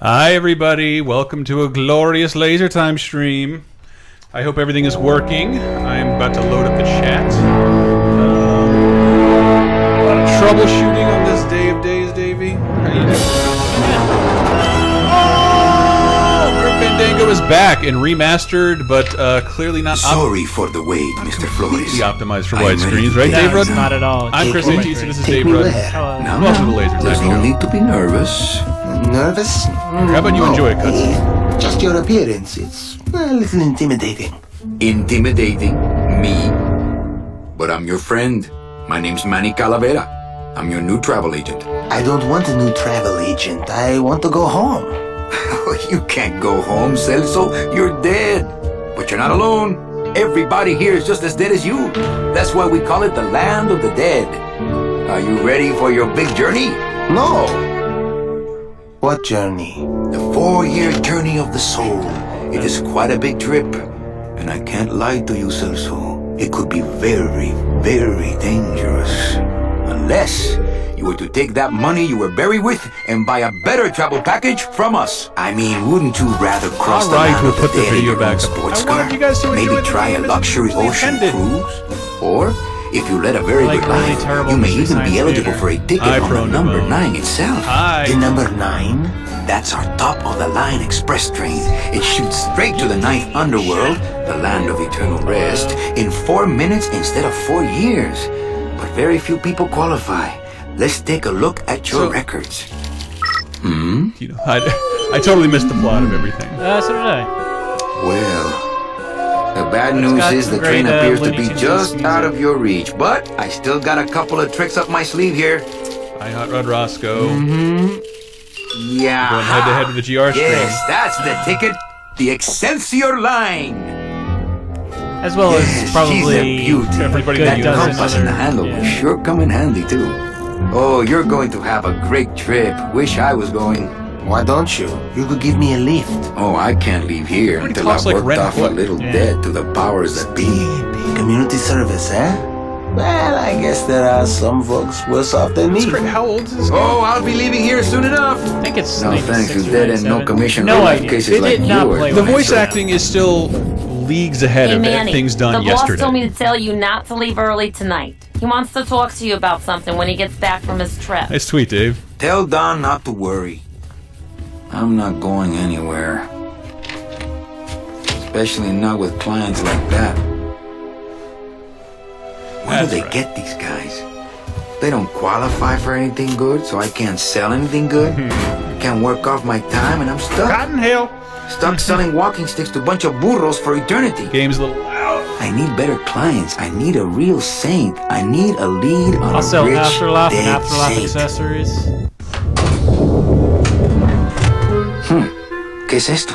Hi everybody, welcome to a glorious Laser Time stream. I hope everything is working. I'm about to load up the chat. A lot of troubleshooting on this day of days, Davey. How you doing? Oh! Fandango is back and remastered, but clearly not Sorry for the wait, Mr. Flores. optimized for widescreens, right, Dave Rudd? Not at all. I'm Chris ATC, this is Dave Rudd. Now, Welcome to the Laser Time there's no Show. need to be nervous. Nervous? How about you enjoy it, cutscene? Just your appearance. It's a little intimidating. Intimidating? Me? But I'm your friend. My name's Manny Calavera. I'm your new travel agent. I don't want a new travel agent. I want to go home. You can't go home, Celso. You're dead. But you're not alone. Everybody here is just as dead as you. That's why we call it the land of the dead. Are you ready for your big journey? No. What journey? The 4-year journey of the soul. It is quite a big trip. And I can't lie to you, Celso. It could be very, very dangerous. Unless you were to take that money you were buried with and buy a better travel package from us. I mean, wouldn't you rather cross the land we'll of put the the dead video in your back own up. sports I wanted car? you guys to enjoy Maybe the try game a as luxury originally ocean intended. cruise? Or, if you led a very Like good really life, terrible you may Mystery even Science be eligible Theater. for a ticket Hi, on the Prone number Demo. 9 itself. Hi. The number 9? That's our top-of-the-line express train. It shoots straight to the ninth underworld, the land of eternal rest, in 4 minutes instead of 4 years. But very few people qualify. Let's take a look at your records. You know, I totally missed the plot of everything. So did I. Well, the bad news got is the some train great, appears to Looney be Tunes just music. out of your reach, but I still got a couple of tricks up my sleeve here. Hi, Hot Rod Roscoe. Yeah. Going head to head with the GR stream. Yes, that's the ticket. The Excelsior line. As well Yes, as probably she's a beauty. Everybody good that That doesn't compass in the handle will sure come in handy too. Oh, you're going to have a great trip. Wish I was going. Why don't you? You could give me a lift. Oh, I can't leave here Everybody until I've talks like worked Red off a Hood. little Yeah. debt to the powers that be. Community service, eh? Well, I guess there are some folks worse off than me. It's great. How old is this guy? Oh, I'll be leaving here soon enough. I think it's No 96 thanks, you or dead and no 97. commission No real life idea. cases They like did not yours. play The when I voice saw that. acting is still leagues ahead Hey, of Manny, things done the boss yesterday. told me to tell you not to leave early tonight. He wants to talk to you about something when he gets back from his trip. Nice tweet, Dave. Tell Don not to worry. I'm not going anywhere. Especially not with clients like that. Where do That's they right. get these guys? They don't qualify for anything good, so I can't sell anything good. Can't work off my time, and I'm stuck. Cotton Hill. Stuck selling walking sticks to a bunch of burros for eternity. Game's a little loud. I need better clients. I need a real saint. I need a lead on I'll a sell rich, Afterlife and dead Afterlife saint. accessories. ¿Qué es esto?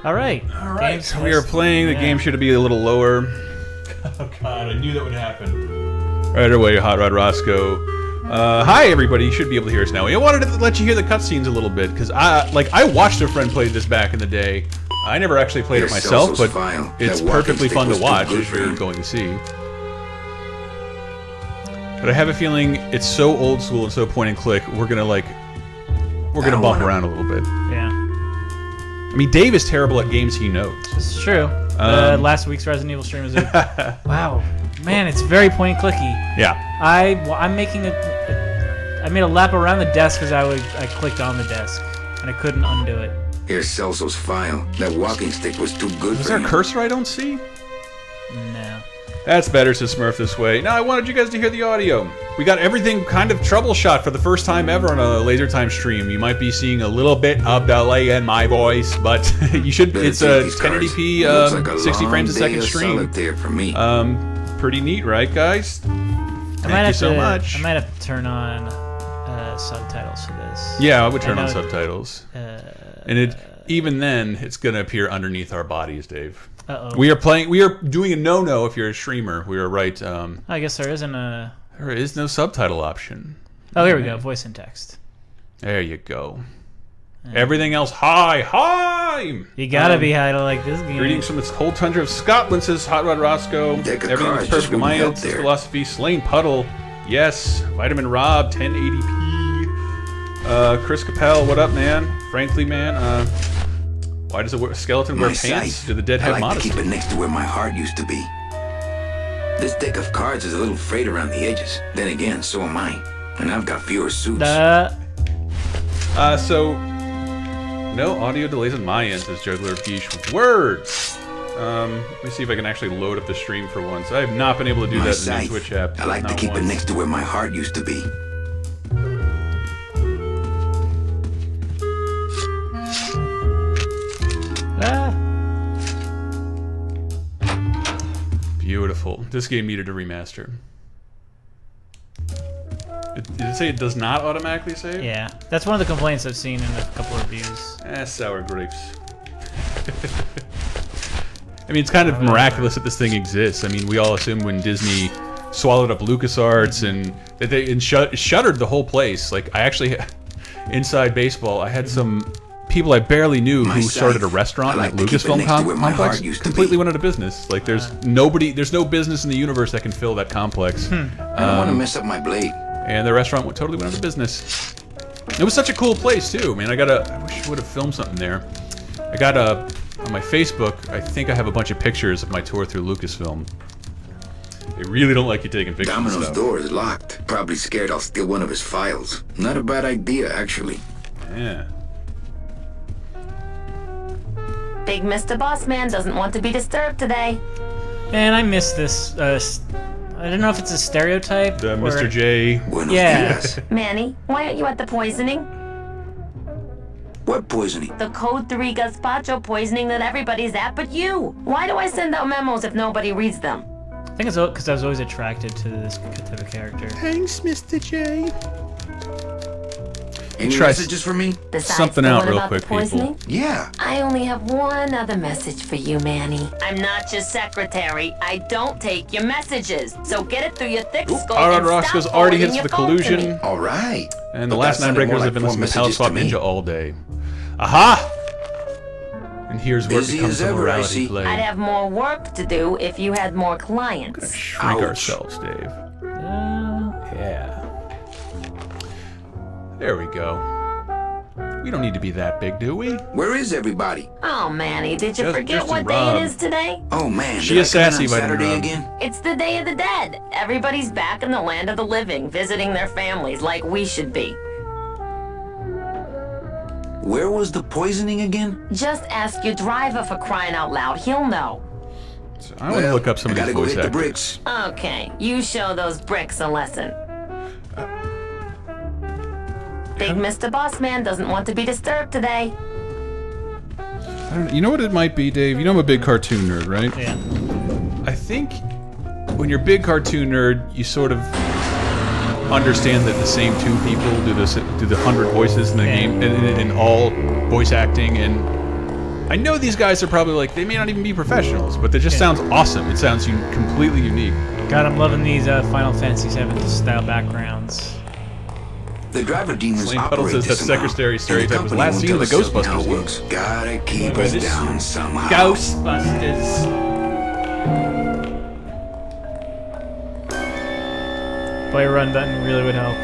All right. All right, so we are playing. The game should be a little lower. Oh God, I knew that would happen. Right away, Hot Rod Roscoe. Hi everybody, you should be able to hear us now. I wanted to let you hear the cutscenes a little bit because I watched a friend play this back in the day. I never actually played it Here's myself, Celso's but file. it's That walking perfectly stick fun to was too watch, good as for you're him. going to see. But I have a feeling it's so old school and so point and click. We're gonna bump wanna- around a little bit. Yeah, I mean, Dave is terrible at games he knows. it's true. Last week's Resident Evil stream was wow, man, it's very point and clicky. Yeah. I'm making I made a lap around the desk because I clicked on the desk and I couldn't undo it. Here's Celso's file. That walking stick was too good Is for there a him. cursor I don't see? No. That's better, says Smurf this way. No, I wanted you guys to hear the audio. We got everything kind of troubleshot for the first time ever on a Laser Time stream. You might be seeing a little bit of delay in my voice, but you should. Better It's take a these 1080p, cards. Looks like a 60 long frames a day second of stream. solitaire for me. Pretty neat, right, guys? I Thank you so I much. might have to turn on subtitles for this. Yeah, I would turn I on know- subtitles, and even then it's gonna appear underneath our bodies, Dave. Uh-oh. We are doing a no-no if you're a streamer. We are right. I guess there isn't a... There is no subtitle option. Oh, here we go. Voice and text. There you go. Everything else, hi! You gotta be high to like this game. Greetings from the cold tundra of Scotland, says Hot Rod Roscoe. Deck of Everything cards was just perfect in my wouldn't help head, says there. Philosophy. Slain Puddle, yes. Vitamin Rob, 1080p. Chris Capel, what up, man? Frankly, man, why does a skeleton wear My pants? sight. Do the dead I have like modesty? to keep it next to where my heart used to be. This deck of cards is a little frayed around the edges. Then again, so am I. And I've got fewer suits. So no audio delays on my end, says Juggler Geesh with words. Let me see if I can actually load up the stream for once. I have not been able to do My that in the sight. Twitch app. I like to not keep it once. next to where my heart used to be. Beautiful. This game needed a remaster. Did it say it does not automatically save? Yeah, that's one of the complaints I've seen in a couple of reviews. Sour grapes. I mean, it's kind of miraculous that this thing exists. I mean, we all assumed when Disney swallowed up LucasArts and that they shuttered the whole place. Like, I actually, inside baseball, I had some people I barely knew who started a restaurant at Lucasfilm complex. Completely went out of business. Like, there's no business in the universe that can fill that complex. I don't want to mess up my blade. And the restaurant totally went out of business. It was such a cool place too, man. I wish I would have filmed something there. I got on my Facebook, I think I have a bunch of pictures of my tour through Lucasfilm. They really don't like you taking pictures of Domino's stuff. door is locked. Probably scared I'll steal one of his files. Not a bad idea, actually. Yeah. Big Mr. Boss Man doesn't want to be disturbed today. Man, I miss this. I don't know if it's a stereotype. The or... Mr. J. Buenos Yeah. dias. Manny, why aren't you at the poisoning? What poisoning? The Code 3 gazpacho poisoning that everybody's at but you. Why do I send out memos if nobody reads them? I think it's because I was always attracted to this type of character. Thanks, Mr. J. Any Try messages for me? Besides something the out one real about quick, the poisoning? Yeah. I only have one other message for you, Manny. I'm not your secretary. I don't take your messages. So get it through your thick skull Alright, and Roscoe's stop already forwarding hits the your phone to me. collusion. All right. And the But last that nine sounded breakers more have been like listening to 4 Palette messages Swap to me. Ninja all day. Aha! And here's where it Busy becomes as a ever, I morality see. play. I'd have more work to do if you had more clients. Shrink Ouch. ourselves, Dave. Yeah. There we go. We don't need to be that big, do we? Where is everybody? Oh, Manny, did you Just forget what in day Rob. it is today? Oh man, She did is I come in sassy, on Vitamin Saturday Rob. again? It's the Day of the Dead. Everybody's back in the land of the living, visiting their families like we should be. Where was the poisoning again? Just ask your driver for crying out loud. He'll know. So I want to look up some I of gotta these go voice hit the actors. bricks. Okay, you show those bricks a lesson. Big Mr. Bossman doesn't want to be disturbed today. You know what it might be, Dave? You know I'm a big cartoon nerd, right? Yeah. I think when you're a big cartoon nerd, you sort of understand that the same two people do the 100 voices in the game, in all voice acting, and I know these guys are probably like, they may not even be professionals, but it just sounds awesome. It sounds completely unique. God, I'm loving these Final Fantasy VII style backgrounds. The driver demons Slane Puddle operate says this that somehow. secretary And the stereotype was company last won't seen in the tell us how it Ghostbusters works. Gotta keep But us this- down somehow. Ghostbusters. Play run button really would help.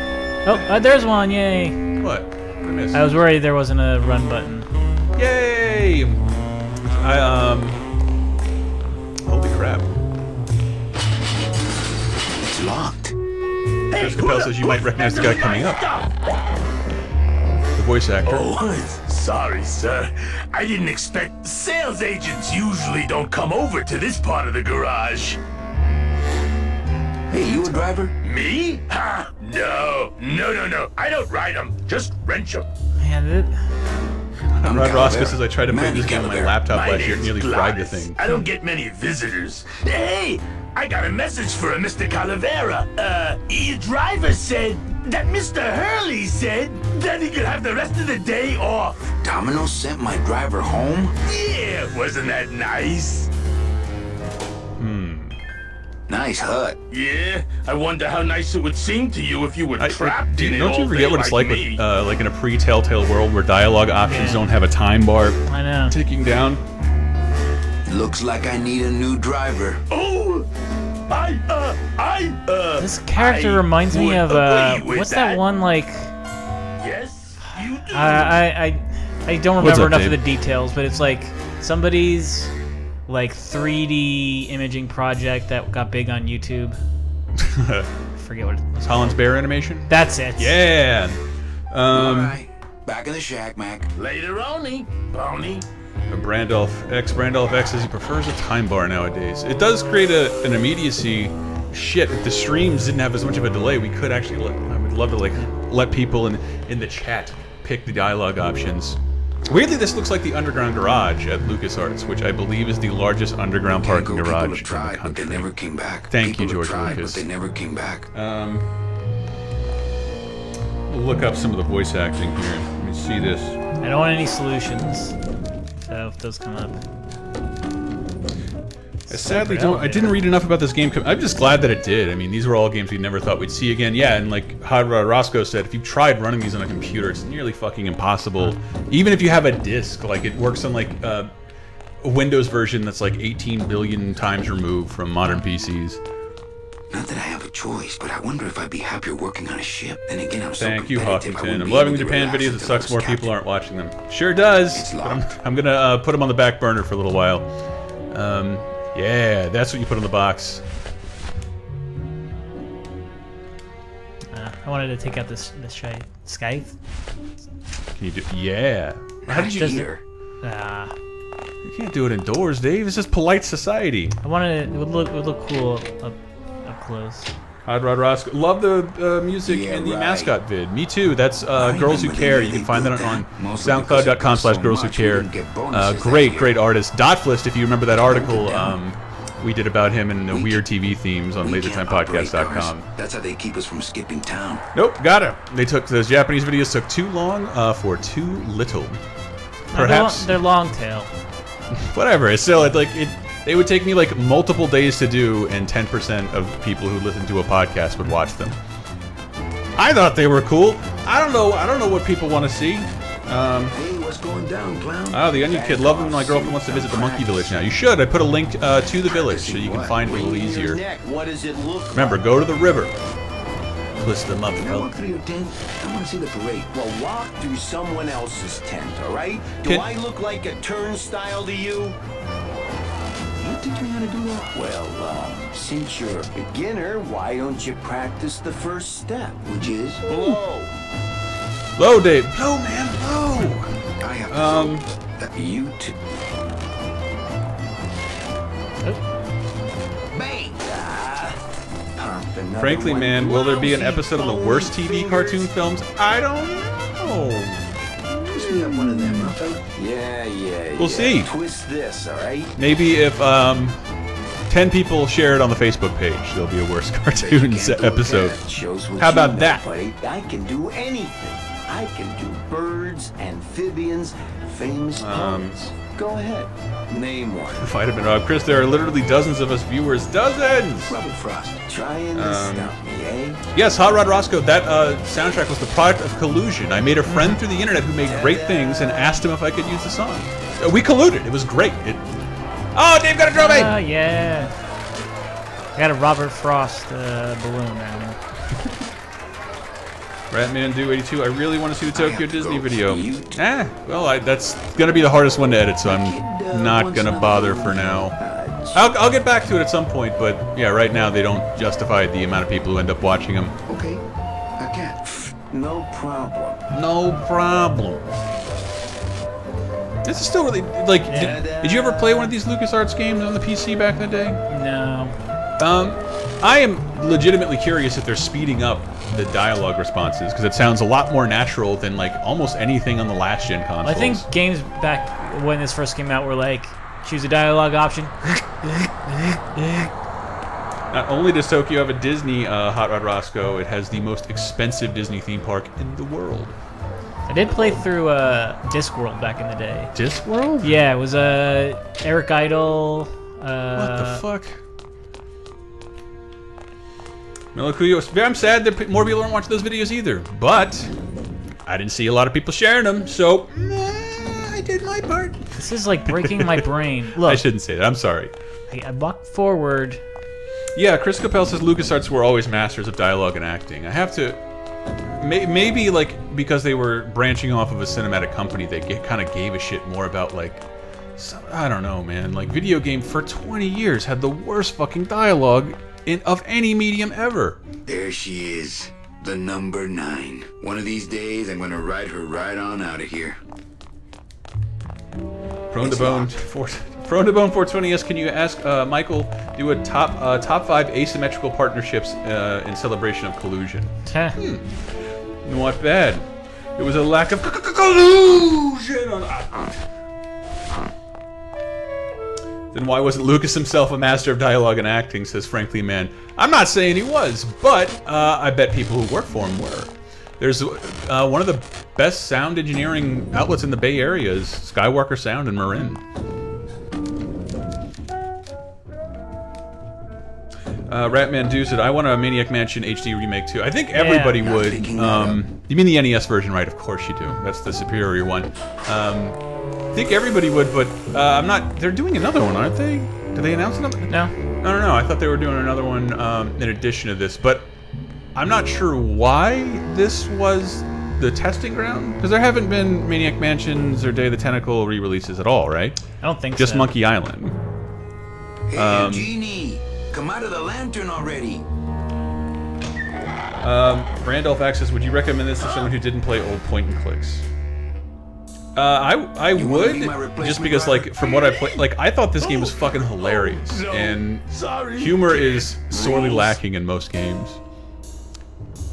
Oh, there's one! Yay! What? I missed. I was worried there wasn't a run button. Yay! Holy crap. It's locked. Chris Capel says you might recognize the guy coming up. The voice actor. Oh, sorry, sir. I didn't expect... Sales agents usually don't come over to this part of the garage. Hey, you a driver? Me? Ha! No. I don't ride them. Just wrench them. Man, I'm Rod Roscoe Calavera. says I tried to play Manny this game on my Calavera. laptop My last year, name's nearly fried the Gladys. thing. I don't get many visitors. Hey, I got a message for a Mr. Calavera. Your driver said that Mr. Hurley said that he could have the rest of the day off. Domino sent my driver home? Yeah, wasn't that nice? Nice hut. Yeah, I wonder how nice it would seem to you if you were trapped in it Don't all you forget day what it's like me. with, like in a pre-Telltale world where dialogue options don't have a time bar I know. ticking down? Looks like I need a new driver. Oh, This character I reminds me would of agree with what's that one like? Yes. I don't remember enough of the details, but it's like somebody's like 3D imaging project that got big on YouTube. I forget what it was. Holland's Bear animation? That's it. Yeah. All right. Back in the shack, Mac. Later, Oni. Brandolph X says he prefers a time bar nowadays. It does create an immediacy. Shit, if the streams didn't have as much of a delay, we could actually I would love to like let people in the chat pick the dialogue options. Weirdly, this looks like the underground garage at LucasArts, which I believe is the largest underground parking garage in the country. But they never came back. Thank you, George Lucas. But they never came back. We'll look up some of the voice acting here. Let me see this. I don't want any solutions. So if those come up. I sadly don't. I didn't read enough about this game. I'm just glad that it did. I mean, these were all games we never thought we'd see again. Yeah, and like Hot Rod Roscoe said, if you've tried running these on a computer, it's nearly fucking impossible. Even if you have a disc, like it works on like a Windows version that's like 18 billion times removed from modern PCs. Not that I have a choice, but I wonder if I'd be happier working on a ship. Then again, I'm so Thank you, competitive, I Hawkington. wouldn't I'm be loving able the to Japan relax videos. It until I sucks was more captain. people aren't watching them. Sure does. It's But locked. I'm gonna put them on the back burner for a little while. Yeah, that's what you put on the box. I wanted to take out this scythe. Can you do? Yeah. How did you? Does Here. You can't do it indoors, Dave. It's just polite society. I wanted it would look cool up close. Hot Rod Roscoe. Love the music Yeah, in the right. mascot vid. Me too. That's I Girls Who remember Care. they You can did find that that. on Mostly because it cost so soundcloud.com/Girls Who much, we Care. didn't get bonuses that Great year. artist. Dotflist, if you remember that article down. we did about him and the We weird TV themes on We can't operate lasertimepodcast.com. cars. That's how they keep us from skipping town. Nope, got it. They took those Japanese videos took too long for too little. Perhaps They're long tail. whatever. It's still they would take me like multiple days to do, and 10% of people who listen to a podcast would watch them. I thought they were cool. I don't know what people want to see. Hey, what's going down, clown? Oh, the Onion Kid. Love when my girlfriend wants to visit the Monkey Village now. You should. I put a link to the village so you can find it a little easier. What does it look Remember, go to the river. Twist them up, Can I fella. walk through your tent? I want to see the parade. Well, walk through someone else's tent, all right? Do Can- I look like a turnstile to you? You teach me how to do that? Well, since you're a beginner, why don't you practice the first step? Which is? Blow. Blow, Dave. Blow, man. Blow. I have to that You too. bang. Pump another Frankly, one. man, will there be an Lousy episode of the bony worst TV fingers. cartoon films? I don't know. Twist me up one of them, huh, fella? Yeah. We'll see. Twist this, all right? Maybe if 10 people share it on the Facebook page, there'll be a worst cartoons can't do it, episode. That shows what How you about know, that? buddy. I can do anything. I can do birds, amphibians, famous poets. Go ahead. Name one. Vitamin Rob. Chris, there are literally dozens of us viewers. Dozens! Rubber frost. Trying to stump me, eh? Yes, Hot Rod Roscoe, that soundtrack was the product of collusion. I made a friend through the internet who made great things and asked him if I could use the song. We colluded. It was great. Oh, Dave got a drum aid! Yeah. I got a Robert Frost balloon now. Ratman 82. I really want to see the Tokyo have to Disney go. video. You- Well, that's gonna be the hardest one to edit, so I'm not gonna bother for now. I'll get back to it at some point, but yeah, right now they don't justify the amount of people who end up watching them. Okay, I can't. No problem. No problem. This is still really like. Did you ever play one of these LucasArts games on the PC back in the day? No. I am legitimately curious if they're speeding up the dialogue responses because it sounds a lot more natural than like almost anything on the last gen consoles. I think games back when this first came out were like, choose a dialogue option. Not only does Tokyo have a Disney Hot Rod Roscoe, it has the most expensive Disney theme park in the world. I did play through Discworld back in the day. Discworld? Yeah, it was Eric Idle. What the fuck? Milicuyo, I'm sad that more people aren't watching those videos either, but I didn't see a lot of people sharing them, so I did my part. This is like breaking my brain. Look, I shouldn't say that. I'm sorry. I walked forward. Yeah, Chris Capel says LucasArts were always masters of dialogue and acting. I have to maybe like because they were branching off of a cinematic company, they kind of gave a shit more about like. I don't know, man. Like, video game for 20 years had the worst fucking dialogue of any medium ever. There she is, the number 9. One of these days, I'm gonna ride her right on out of here. Prone to Bone 420s. Can you ask Michael do a top 5 asymmetrical partnerships in celebration of collusion? Not bad. It was a lack of collusion on. Then why wasn't Lucas himself a master of dialogue and acting, says Frankly Man. I'm not saying he was, but I bet people who work for him were. There's one of the best sound engineering outlets in the Bay Area is Skywalker Sound in Marin. Ratman Do said, I want a Maniac Mansion HD remake too. I think everybody would. You mean the NES version, right? Of course you do. That's the superior one. I think everybody would, but I'm not. They're doing another one, aren't they? Did they announce another? No. I thought they were doing another one in addition to this, but I'm not sure why this was the testing ground, because there haven't been Maniac Mansions or Day of the Tentacle re-releases at all, right? I don't think just so. Monkey Island. Hey, Genie, come out of the lantern already. Randolph Access, would you recommend this to someone who didn't play old point and clicks? I would, just because, like, from what I played, like, I thought this game was fucking hilarious, and humor is sorely lacking in most games.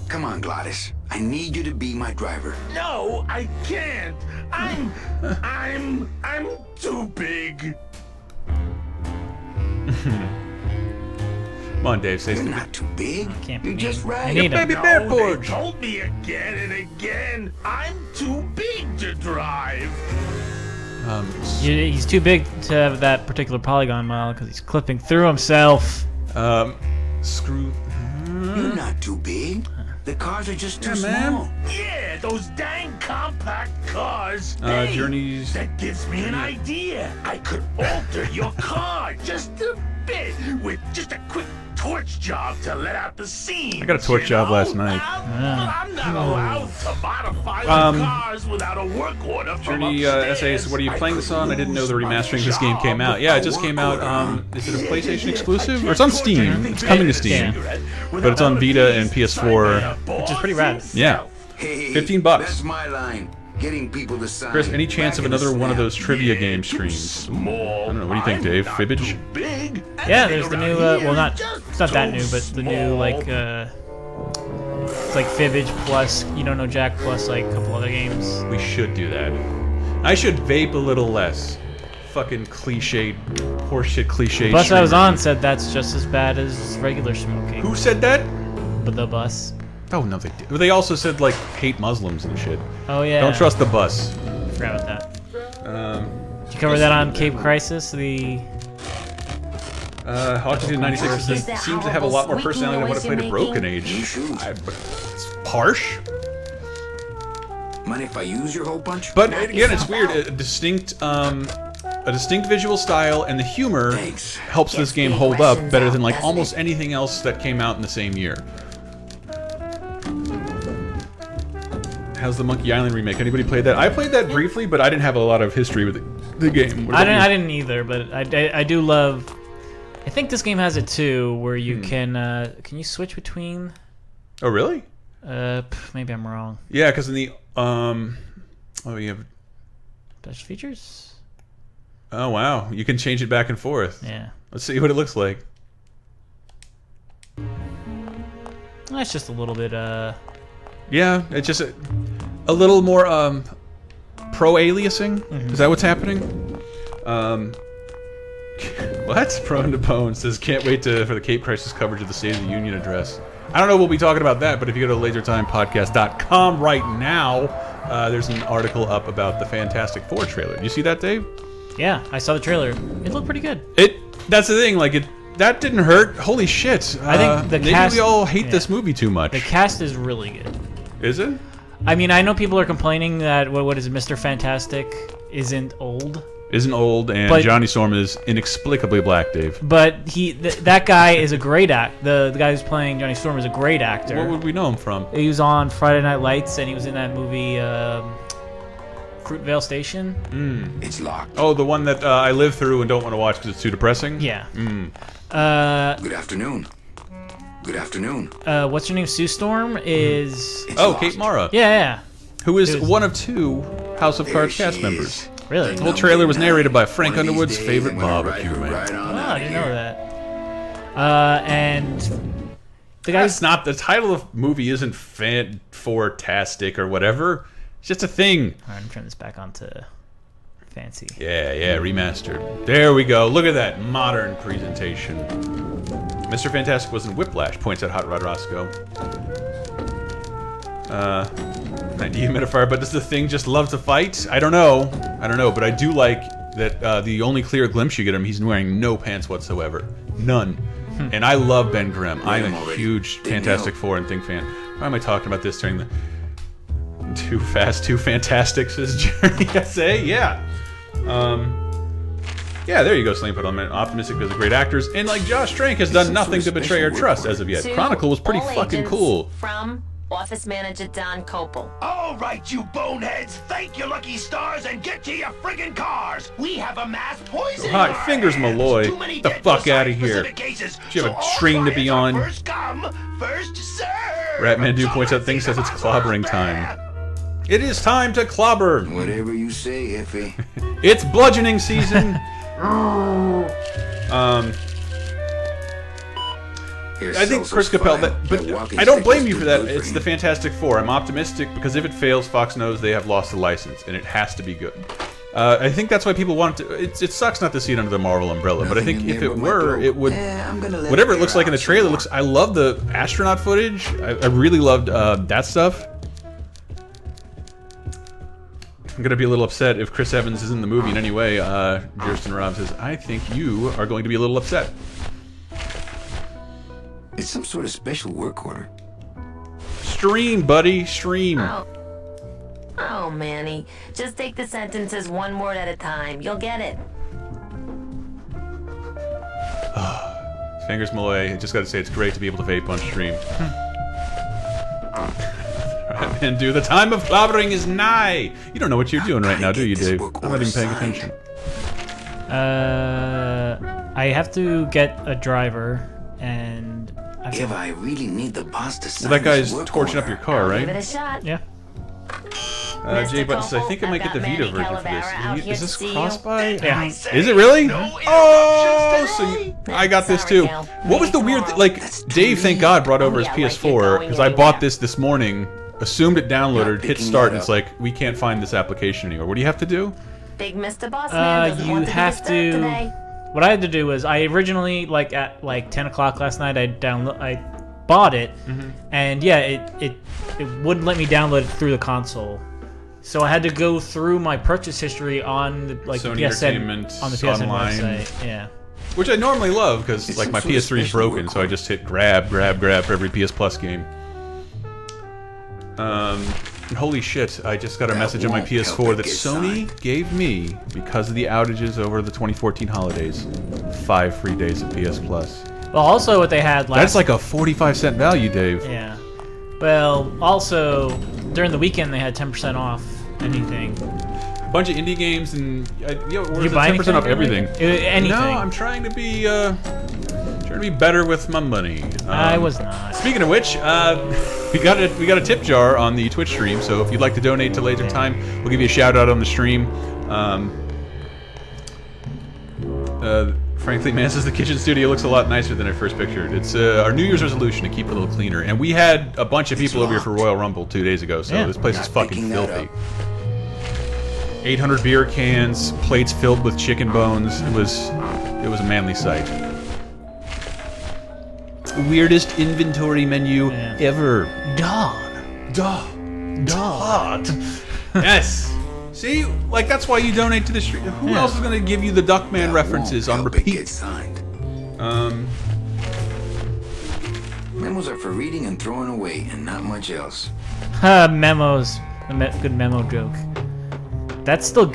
Come on, Glottis. I need you to be my driver. No, I can't. I'm too big. Come on, Dave, say You're something. not too big. Can't be You me. just I ride. need him. Baby No, Bear they Forge. told me again and again. I'm too big to drive. He's too big to have that particular polygon model because he's clipping through himself. Screw. You're not too big. The cars are just too man. small. Yeah, those dang compact cars. Hey, Journeys. that gives me an idea. I could alter your car just a bit with just a quick torch job to let out the seams. I got a torch job last night. I'm not allowed to modify the cars without a work order from Journey upstairs. SAS, what are you playing this on? I didn't know the remastering of this game came out. Yeah, it just came out. Is it a PlayStation exclusive? Or it's on Steam. It's coming to Steam. But it's on Vita and PS4. Which is pretty rad. Yeah. Hey, $15. That's my line. Getting people to sign. Chris, any chance of back in another the one of snap. those trivia game streams? I don't know. What do you think, Dave? Fibbage? Yeah, there's the new, well, it's not that new, but the new, like, it's like Fibbage plus You Don't Know Jack plus, like, a couple other games. We should do that. I should vape a little less. Fucking cliched, horseshit cliched. The bus I was streamer. on said that's just as bad as regular smoking. Who said that? But the bus. Oh, no, they did. They also said, like, hate Muslims and shit. Oh, yeah. Don't trust the bus. Forgot about that. Did you cover that on Cape Crisis? The Hawkins 96 seems to have a lot more personality than what I played at Broken Age. It's harsh. Mind if I use your hole punch? But again, it's weird. A distinct visual style and the humor Thanks. helps this game hold up better than like almost anything else that came out in the same year. How's the Monkey Island remake? Anybody played that? I played that briefly, but I didn't have a lot of history with the game. I didn't either, but I do love. I think this game has it too, where you can you switch between? Oh really? Maybe I'm wrong. Yeah, because in the oh you have Special features. oh wow, you can change it back and forth. Yeah. Let's see what it looks like. That's just a little bit. Yeah, it's just a little more pro-aliasing. Is that what's happening? What? Prone to Bone says, can't wait for the Cape Crisis coverage of the State of the Union address. I don't know we'll be talking about that, but if you go to lasertimepodcast.com right now, there's an article up about the Fantastic Four trailer. Did you see that, Dave? Yeah, I saw the trailer. It looked pretty good. That's the thing, like that didn't hurt. Holy shit. I think the maybe cast. we all hate this movie too much. The cast is really good. Is it? I mean, I know people are complaining that what is it, Mr. Fantastic isn't old. isn't old, and Johnny Storm is inexplicably black, Dave. But that guy is a great The guy who's playing Johnny Storm is a great actor. What would we know him from? He was on Friday Night Lights, and he was in that movie Fruitvale Station. It's locked. Oh, the one that I live through and don't want to watch because it's too depressing? Yeah. Good afternoon. Good afternoon. What's her name? Sue Storm is... Kate Mara. Yeah. Who is one of 2 House of Cards cast members. Really? The whole trailer was narrated by Frank Underwood's favorite barbecue man. I didn't know that. And the guy's... That's not... The title of the movie isn't Fantastic or whatever. It's just a thing. All right, I'm turning this back on to fancy. Yeah, remastered. There we go. Look at that modern presentation. Mr. Fantastic was in Whiplash, points out Hot Rod Roscoe. Idea metaphor, but does the Thing just love to fight? I don't know, but I do like that the only clear glimpse you get of him, he's wearing no pants whatsoever. None. And I love Ben Grimm. I'm a huge Fantastic Four and Thing fan. Why am I talking about this during the Too Fast, Too Fantastics' journey essay? Yeah. Yeah, there you go, Sling Put. I'm optimistic because of great actors. And like Josh Trank has done nothing to betray our trust as of yet. Chronicle was pretty fucking cool. From Office Manager Don Kopel. All right, you boneheads, thank your lucky stars and get to your friggin' cars. We have amassed poison. Hi, Fingers Malloy. Get the fuck out of here. Do you have a train to be on? First come, first serve. Ratman points out Thing says it's clobbering time. It is time to clobber. Whatever you say, Effie. It's bludgeoning season. I think Chris Capel, but I don't blame you for that. It's the Fantastic Four. I'm optimistic because if it fails, Fox knows they have lost the license, and it has to be good. I think that's why people want to. It sucks not to see it under the Marvel umbrella, but I think if it were, it would. Whatever it looks like in the trailer looks. I love the astronaut footage. I really loved that stuff. I'm gonna be a little upset if Chris Evans is in the movie in any way. Jersten Robb says, I think you are going to be a little upset. It's some sort of special work order. Stream, buddy, stream. Oh, Manny. Just take the sentences one word at a time. You'll get it. Fingers Malloy, I just gotta say it's great to be able to vape on stream. Alright, man, dude, the time of clobbering is nigh! You don't know what you're doing right now, do you, Dave? I'm not even paying attention. I have to get a driver, and... If I really need the boss to sign Well, that guy's this work torching up order. your car, Give it right? a shot. Yeah. Jay Button says, I think I might get the Vita version for this. Is this cross-buy? Yeah. Is it really? Oh, so I got this too. What was the weird like, Dave, thank God, brought over his PS4, because I bought this morning, assumed it downloaded, hit start, and it's like, we can't find this application anymore. What do you have to do? Big Mr. Boss Man doesn't You want to have be disturbed to... today. What I had to do was, I originally, like, at like 10 o'clock last night, I bought it, and yeah, it wouldn't let me download it through the console. So I had to go through my purchase history on the Sony PSN, Entertainment on the PSN online. website. Yeah. Which I normally love, because like my PS3 is broken, so I just hit grab for every PS Plus game. And holy shit, I just got a message on my PS4 that Sony gave me, because of the outages over the 2014 holidays, 5 free days of PS Plus. Well, also what they had last... That's like a 45-cent value, Dave. Yeah. Well, also, during the weekend they had 10% off anything. A bunch of indie games and Did you buy 10% off everything. Anything. No, I'm trying to be better with my money. I was not. Speaking of which, we got a tip jar on the Twitch stream. So if you'd like to donate to Laser Time, we'll give you a shout out on the stream. Frankly, man, says the kitchen studio looks a lot nicer than I first pictured. It's our New Year's resolution to keep it a little cleaner. And we had a bunch of people over here for Royal Rumble 2 days ago, so this place is fucking filthy. 800 beer cans, plates filled with chicken bones. It was a manly sight. Weirdest inventory menu ever. Dot. Yes. See, like that's why you donate to the stream. Who else is going to give you the Duckman references on repeat? Memos are for reading and throwing away, and not much else. Memos. Good memo joke. That's still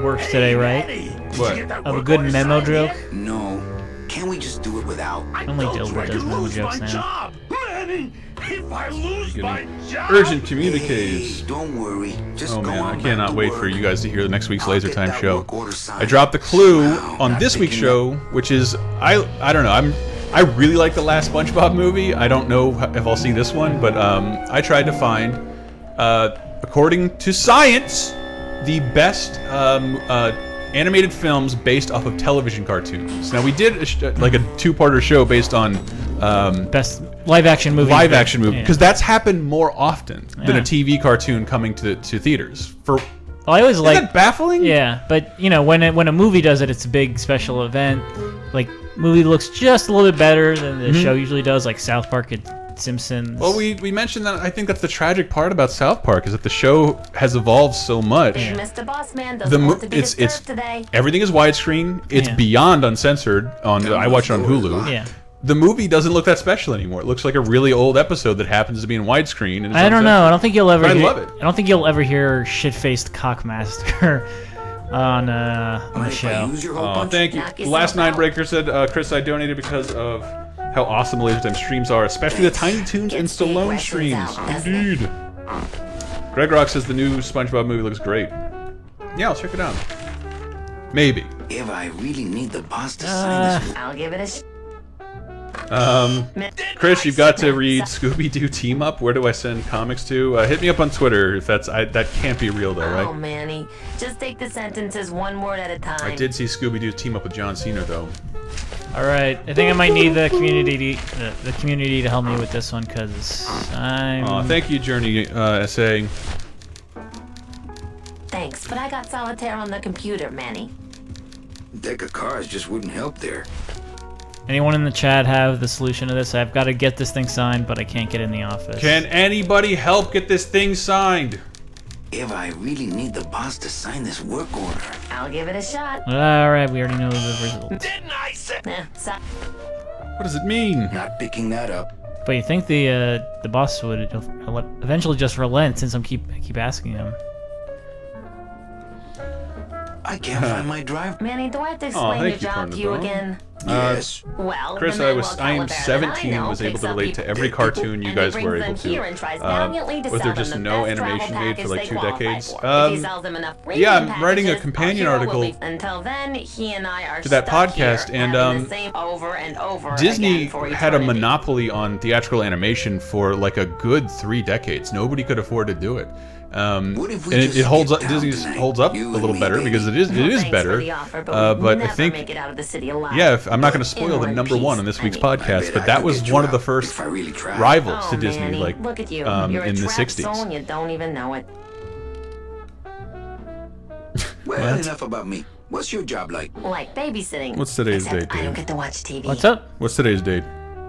works today, right? What? Of a good memo joke. No. Can't we just do it without? Only Dilbert does memo jokes now. Manny, if I lose my job... Urgent communiques. Don't worry. Just Oh go man, on I back cannot to wait work. for you guys to hear the next week's I'll Laser get Time that show. work order signed. I dropped the clue Wow, on not this week's picking show, which is I don't know. I really like the last SpongeBob movie. I don't know if I'll see this one, but I tried to find, according to science, the best animated films based off of television cartoons. Now we did like a two-parter show based on Best live action movie. because that's happened more often than a TV cartoon coming to theaters. Well, I always Isn't like. that baffling? Yeah, but you know when a movie does it, it's a big special event. Like movie looks just a little bit better than the show usually does, like South Park and Simpsons. Well, we mentioned that. I think that's the tragic part about South Park is that the show has evolved so much. Mr. Bossman doesn't want to be disturbed today. Everything is widescreen. It's Yeah. beyond uncensored. I watch it on Hulu. Yeah. The movie doesn't look that special anymore. It looks like a really old episode that happens to be in widescreen. And it's I don't know. I don't think you'll ever. But I hear, love it. I don't think you'll ever hear shit-faced cockmaster on the If I show. use your whole Oh, bunch, thank you. Knock The Last yourself out. Ninebreaker said, Chris, I donated because of how awesome the Laser Time streams are, especially the Tiny Toons and Gets the Stallone aggressions streams. out, doesn't it? Indeed. Greg Rock says the new SpongeBob movie looks great. Yeah, I'll check it out. Maybe. if I really need the boss to sign this, I'll give it a Chris, you've got to read Scooby-Doo Team Up. Where do I send comics to? Hit me up on Twitter if that can't be real though, Oh, right? Manny. Just take the sentences one word at a time. I did see Scooby-Doo Team Up with John Cena though. All right, I think I might need the community to help me with this one because I'm. Thank you, Journey SA. Thanks, but I got solitaire on the computer, Manny. deck of cards just wouldn't help there. Anyone in the chat have the solution to this? I've got to get this thing signed, but I can't get in the office. Can anybody help get this thing signed? If I really need the boss to sign this work order, I'll give it a shot. All right, we already know the result. Didn't I say... What does it mean? not picking that up. But you think the boss would eventually just relent since I keep asking him? I can't find my drive. Manny, do I have to explain thank your you, job to you Cornbone. again? Yes. Well, Chris, the I man was well I am Caliban than I 17 know was able picks to up relate to people- every cartoon you and guys then were brings able them here and to. tries valiantly to Was sell there them just the no best travel animation made for package like they 2 qualify decades? for. If he sells them enough yeah, premium I'm writing a packages, companion our hero will article be- until then, he and I are to that stuck podcast, here, and having the same over and over Disney again for had a eternity. monopoly on theatrical animation for like a good 3 decades. Nobody could afford to do it. What if we And just it holds get up. down Disney tonight? holds up a You little and me, better baby. because it is Thanks better. for the offer, but But never I think make it out of the city alive. yeah, I'm not going to spoil In the one number piece, one on this week's I mean. podcast, bet but I that could was get you one of the out first if I really tried. rivals to Oh, Disney, Manny, like look at you. in You're a the trapped 60s. soul and you don't even know it. Well, enough about me. What's your job like? Like babysitting. What's today's Except date, I don't Dave? get to watch TV. What's up? What's today's date?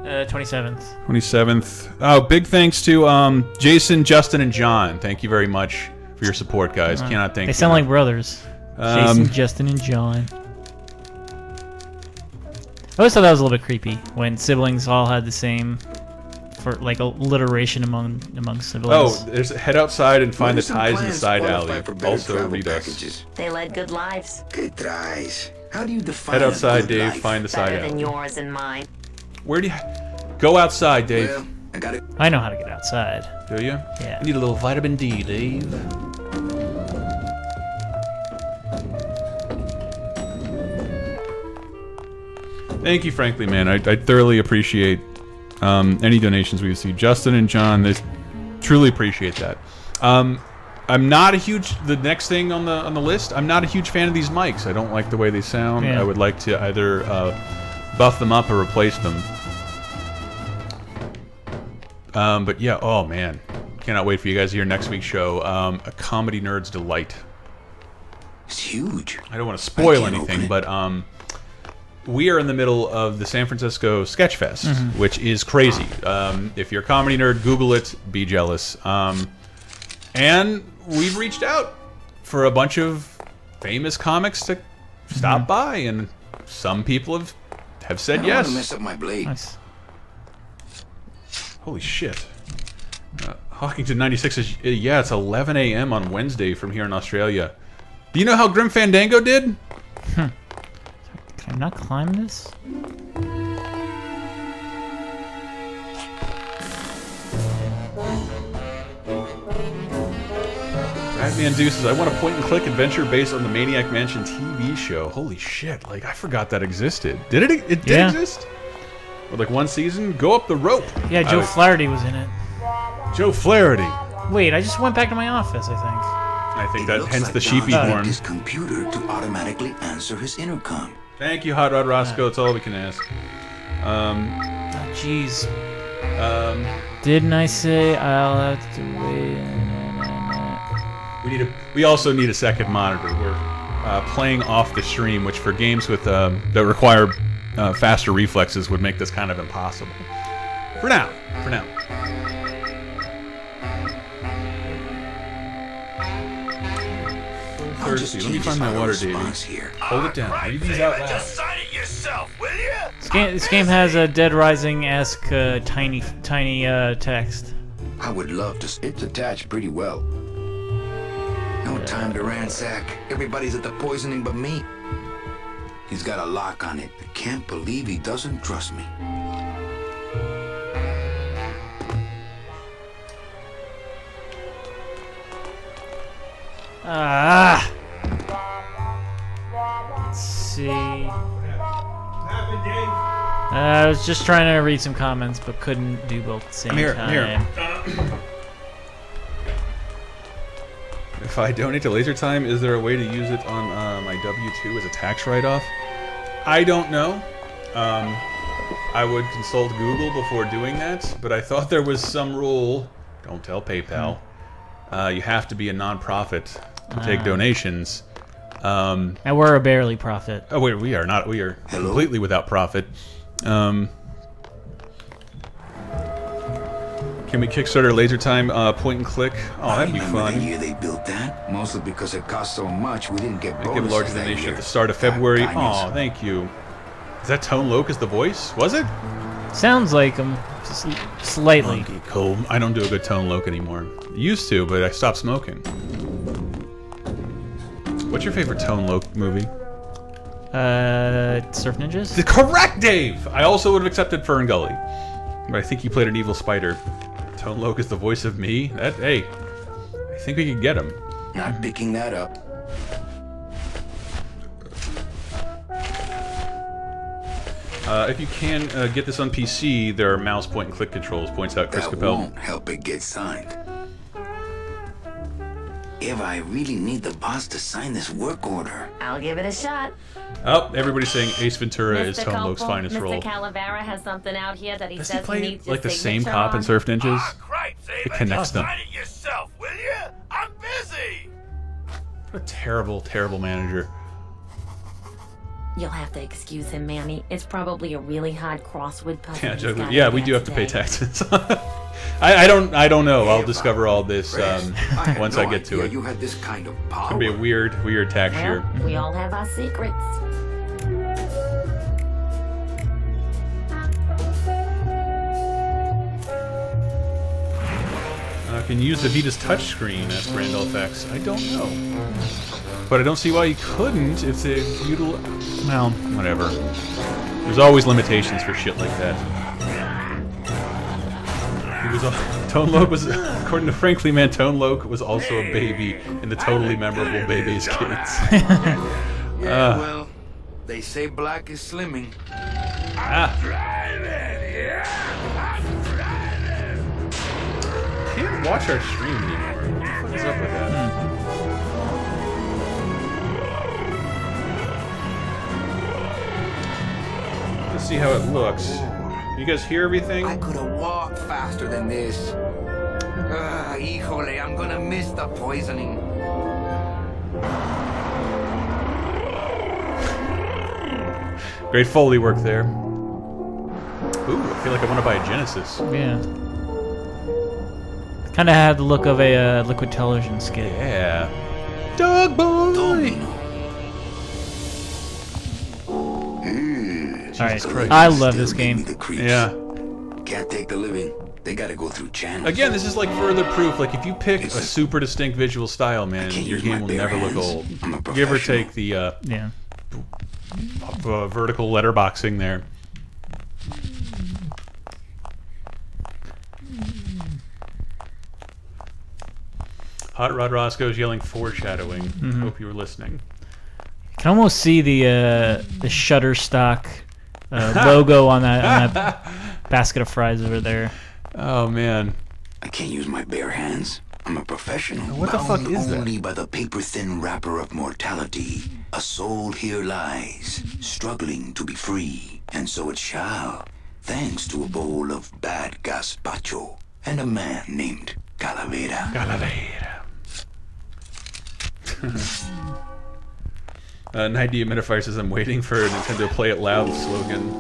27th. 27th. Oh, big thanks to Jason, Justin, and John. Thank you very much for your support, guys. Cannot thank They you. sound like brothers. Jason, Justin, and John. I always thought that was a little bit creepy when siblings all had the same, for like alliteration among Oh, siblings. there's head outside and find the What are some ties in the plans side qualify alley. for better Also travel read us. packages? They led good lives. Good tries. How do you define Head a outside, good Dave. life? Find the side Better than alley. yours and mine. Where do you go outside, Dave? Well, I got it. I know how to get outside. Do you? Yeah. You need a little vitamin D, Dave. Thank you, frankly, man. I thoroughly appreciate any donations we receive. Justin and John, they truly appreciate that. I'm not a huge. The next thing on the list, I'm not a huge fan of these mics. I don't like the way they sound. Yeah. I would like to either buff them up or replace them. But yeah, oh man, cannot wait for you guys to hear next week's show. A comedy nerd's delight. It's huge. I don't want to spoil I can't open anything, it. but we are in the middle of the San Francisco Sketch Fest, which is crazy. If you're a comedy nerd, Google it. Be jealous. And we've reached out for a bunch of famous comics to stop by, and some people have I said don't want to yes. mess up my blade. Nice. Holy shit. Hawkington 96 says, yeah, it's 11 a.m. on Wednesday from here in Australia. Do you know how Grim Fandango did? Can I not climb this? Batman Deuces, I want a point-and-click adventure based on the Maniac Mansion TV show. Holy shit, like, I forgot that existed. Did it? It did exist? Or like one season? Go up the rope. Yeah, Joe Flaherty was in it. Joe Flaherty. Wait, I just went back to my office, I I think It that looks hence like the Don sheepy used horn. his computer to automatically answer his intercom. Thank you, Hot Rod Roscoe. It's all we can ask. think. Oh, jeez. Um, Didn't I say I'll have to wait? we also need a second monitor. We're playing off the stream, which for games with that require faster reflexes would make this kind of impossible. For now. I'll just Let me change find his my water, Davey. response here. Hold it down. Right, Read these out Faber, loud. just sign it yourself, will you? This game has a Dead Rising-esque tiny text. I would love to. It's attached pretty well. No time to ransack. Everybody's at the poisoning but me. He's got a lock on it. I can't believe he doesn't trust me. Ah. Let's see. I was just trying to read some comments, but couldn't do both at the same I'm here, time. I'm here. If I donate to Laser Time, is there a way to use it on my W-2 as a tax write-off? I don't know. I would consult Google before doing that, but I thought there was some rule. Don't tell PayPal. You have to be a non-profit to take donations. And we're a barely profit. Oh wait, we are not. We are Hello? completely without profit. Can we Kickstarter Laser Time point and click? Oh, that'd be Remember the fun. year they built that? Mostly because it cost so much, we didn't get Give a bonuses large that donation year. at the start of February. God, Oh, thank you. Is that Tone Loc as the voice? Was it? Sounds like them, slightly. Monkey cool. I don't do a good Tone Loc anymore. Used to, but I stopped smoking. What's your favorite Tone Loc movie? Surf Ninjas? Correct, Dave! I also would have accepted Fern Gully. But I think he played an evil spider. Tone Loc is the voice of me? Hey, I think we could get him. Not picking that up. If you can get this on PC, there are mouse point and click controls, points out Chris That Capel. won't help it get signed. If I really need the boss to sign this work order. I'll give it a shot. Oh, everybody's saying Ace Ventura is Mr. Tone Loc's Copel, finest Mr. role. Calavera has something out here that he Does he says he play needs like your the same signature cop in on. Surf Ninjas? Ah, cripe, Faber, connects just them. sign it yourself, will you? I'm busy. What a terrible, terrible manager. You'll have to excuse him, Manny. It's probably a really hard crossword puzzle. Yeah, he's Joe, gotta yeah, we get do have to pay today. taxes. I don't know. I'll discover all this Rest. had once no I get to idea it. You had this kind of power. It's gonna be a weird tax year. Well, we all have our secrets. Can you use the Vita's touchscreen? Asked Randolph X. I don't know, but I don't see why you couldn't if they well, whatever. There's always limitations for shit like that. Tone Loc was, according to Frankly Man, Tone Loc was also a baby in the totally memorable Baby's Kids. Yeah, well, they say black is slimming. Can't watch our stream anymore. What the fuck is up with that? Let's see how it looks. You guys hear everything? I could have walked faster than this. Híjole, I'm gonna miss the poisoning. Great Foley work there. Ooh, I feel like I want to buy a Genesis. Yeah. Kind of had the look of a Liquid Television skit. Yeah. Dog boy! Domino. Alright, Christ. I love Still this give me game. the creeps. Yeah. Can't take the living. They gotta go through channels. Again, this is like further proof. Like if you pick a super distinct visual style, man, your game will never look old. Give or take the vertical letterboxing there. Hot Rod Roscoe's yelling foreshadowing. Hope you were listening. I can almost see the Shutterstock logo on that basket of fries over there. Oh man, I can't use my bare hands. I'm a professional. What the fuck is that? Only by the paper-thin wrapper of mortality, a soul here lies, struggling to be free, and so it shall, thanks to a bowl of bad gazpacho and a man named Calavera. Calavera. 90 Humidifier says, I'm waiting for Nintendo Play It Loud slogan.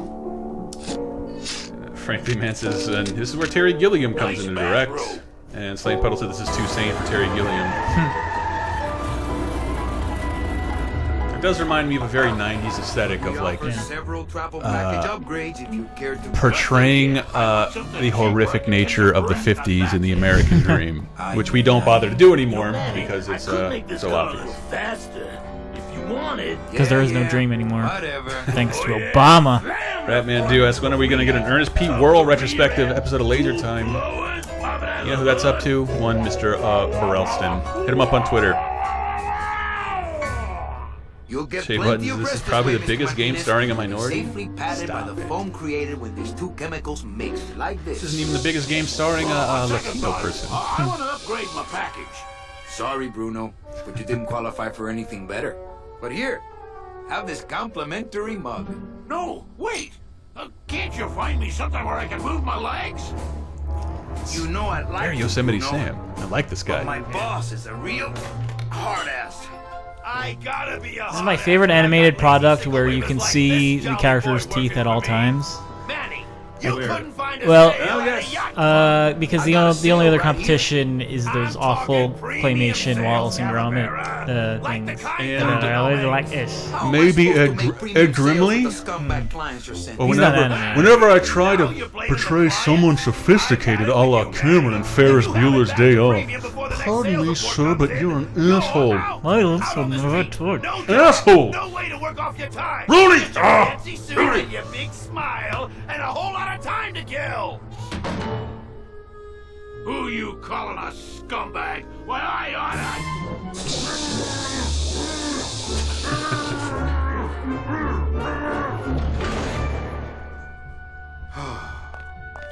Frankly, man says, and this is where Terry Gilliam comes in to direct. And Slate Puddle said this is too sane for Terry Gilliam. It does remind me of a very 90s aesthetic of like portraying the horrific nature of the 50s in the American dream, which we don't bother to do anymore because it's so obvious. Because there is no dream anymore. Thanks to Obama. Ratman Do asks, when are we going to get an Ernest P. Worrell retrospective episode of Laser Time? You know who that's up to? One Mr. Burrelston. Hit him up on Twitter. You'll get Shea plenty Buttons, of this is rest probably this the way, biggest my game penis, starring a minority. Safely padded by the foam created when these two chemicals mixed like this. This isn't even the biggest game starring a Latino person. I want to upgrade my package. Sorry, Bruno, but you didn't qualify for anything better. But here, have this complimentary mug. No, wait. Can't you find me something where I can move my legs? You know I like Very you, Yosemite Bruno, Sam. I like this but my guy. boss is a real hard ass. I gotta be a This is my favorite animated product where you can see the character's teeth at all times. Manny, you couldn't find a Well, sail on a yacht. because the only other competition is those awful claymation Wallace and Gromit things. And Like this. maybe Ed Grimley? Well, He's not animated. whenever I try to portray someone sophisticated a la Cameron and Ferris Bueller's Day Off, pardon me, sir, but you're an asshole. I also never told. Asshole! No way to work off your time. Rudy! Fancy suit and your big smile and a whole lot of time to kill. Who you calling a scumbag? Why I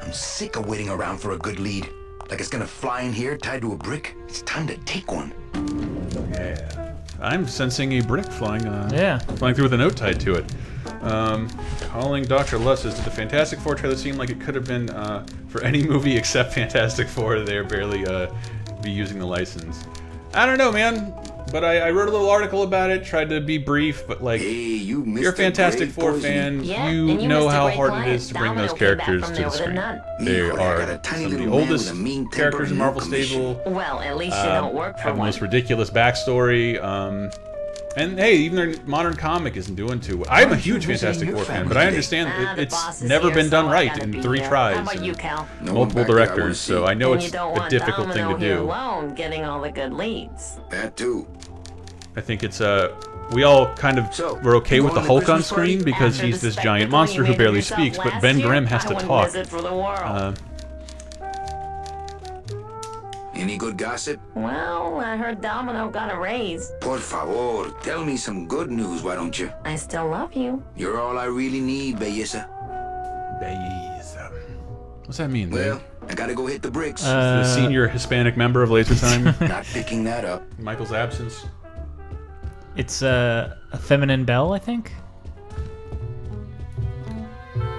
I'm sick of waiting around for a good lead. Like it's gonna fly in here tied to a brick. It's time to take one. Yeah. I'm sensing a brick flying through with a note tied to it. Calling Dr. Luss as to the Fantastic Four trailer seemed like it could have been for any movie except Fantastic Four. They're barely be using the license. I don't know, man. But I wrote a little article about it, tried to be brief, but like, Hey, you you're a Fantastic Four fan, Yeah, you and you know missed a how great hard client. it is to bring Domino those came back characters from to there the with a screen. nut. They Híjole, I got are a tiny some of the little man oldest with a mean temper characters in and no Marvel commission. stable. Well, at least you don't work for Have the one. most ridiculous backstory. And hey, even their modern comic isn't doing too well. I'm a huge Fantastic Four fan, but I understand The it's boss is never here, been done so I right gotta in be 3 here. tries. How about and you, Cal? No one multiple back there I wanna directors, see. so I know And it's you don't a want difficult thing Domino to here do. alone getting all the good leads. That too. I think it's we all kind of So, were okay you with the going to Hulk on Christmas party? screen because After he's the this giant spectacle monster you who made barely of yourself speaks, but last Ben year, Grimm has I to wouldn't talk. miss it for the world. Any good gossip? Well, I heard Domino got a raise. Por favor, tell me some good news, why don't you? I still love you. You're all I really need, belleza. What's that mean, Well, Dave? I gotta go hit the bricks. The senior Hispanic member of Laser Time, Not picking that up. Michael's absence. It's a feminine bell, I think.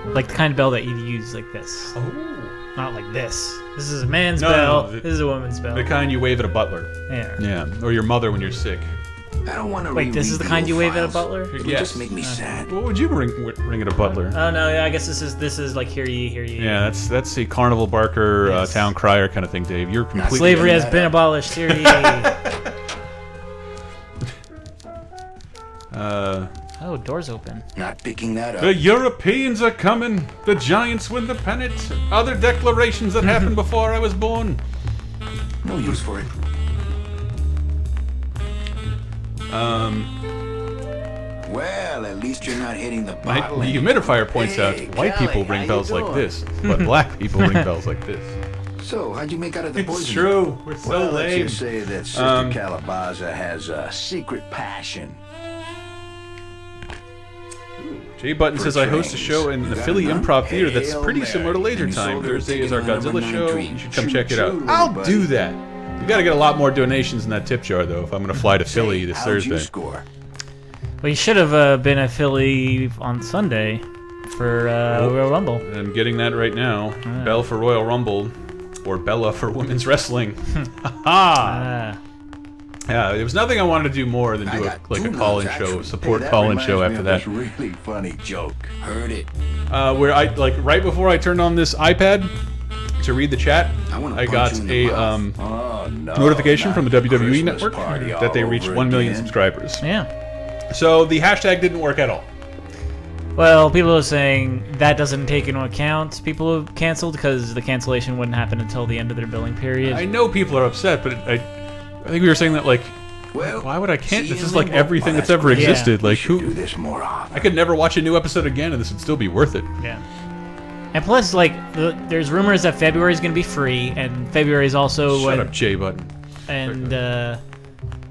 Like the kind of bell that you'd use like this. Oh. Not like this. This is a man's No, bell. no, This is a woman's bell. The kind you wave at a butler. Yeah. Yeah, or your mother when you're sick. I don't want to Wait, this is the kind you wave at a butler? It would Yes. just make me sad. What would you ring at a butler? Oh no, yeah, I guess this is like hear ye, hear ye. Yeah, that's a Carnival Barker, Yes. town crier kind of thing, Dave. You're completely. Slavery has that been up. abolished. Hear ye. Oh, door's open. Not picking that up. The Europeans are coming. The Giants win the pennant. Other declarations that happened before I was born. No use for it. Well, at least you're not hitting the My bottle. humidifier points out Hey, white Callie, people ring how bells you like doing? this, but black people ring bells like this. So, how'd you make out of the It's poison? true. We're so Well, let's lame. just say that Sister Calabaza has a secret passion. Jay Button says I host a show in the Philly Improv Theater that's pretty similar to Laser Time. Thursday is our Godzilla show. You should come check it out. I'll do that. You got to get a lot more donations in that tip jar, though, if I'm going to fly to Philly this How'd you Thursday. score? Well, you should have been at Philly on Sunday for Royal Rumble. I'm getting that right now. Bell for Royal Rumble, or Bella for Women's Wrestling. Ah. Yeah, there was nothing I wanted to do more than do a call-in show, support call-in show after that. Really funny joke. Heard it. Where I right before I turned on this iPad to read the chat, wanna I punch got you in the a mouth. Oh, no, notification not from the WWE Christmas Network party that they all reached over 1 million again. subscribers. Yeah. So the hashtag didn't work at all. Well, people are saying that doesn't take into account people who canceled because the cancellation wouldn't happen until the end of their billing period. I know people are upset, but I think we were saying that, like, Well, why would I can't? see This you is in like limbo. everything Oh, that's that's ever great. existed. We Like, should who? do this more often. I could never watch a new episode again, and this would still be worth it. Yeah. And plus, like, there's rumors that February is going to be free, and February is also Shut when up, Jay Button.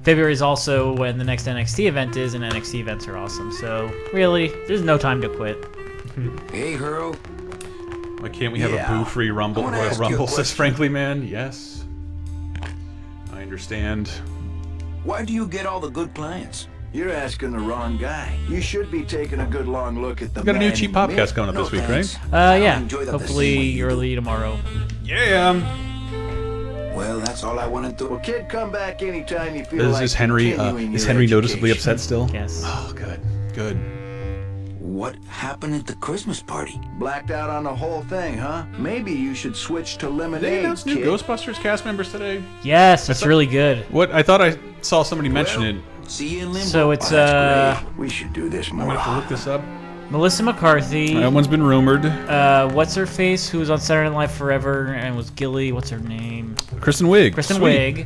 February is also when the next NXT event is, and NXT events are awesome. So really, there's no time to quit. Hey, Hurl. Why can't we have a Yeah. boo-free Rumble? I wanna Royal ask you a Rumble says, question. frankly, man. Yes, I understand. Why do you get all the good clients? You're asking the wrong guy. You should be taking a good long look at the We got a new man cheap in podcast mid. coming up No this week, thanks. right? I don't Yeah. enjoy that the same way Hopefully you do. early tomorrow. Yeah. Well, that's all I wanted to. Well, kid, come back anytime you feel like Is Henry continuing your noticeably education. upset still? Yes. Oh, good. Good. What happened at the Christmas party? Blacked out on the whole thing, huh? Maybe you should switch to Did they lemonade, announce new kid. Ghostbusters cast members today? Yes, it's thought- really good. What? I thought I saw somebody mention Well, it. See you in limbo. So it's Oh, that's great. We should do this I'm more gonna have to look often. this up. Melissa McCarthy. That one's been rumored. What's her face? Who was on Saturday Night Live forever and was Gilly? What's her name? Kristen Wiig. Kristen Sweet.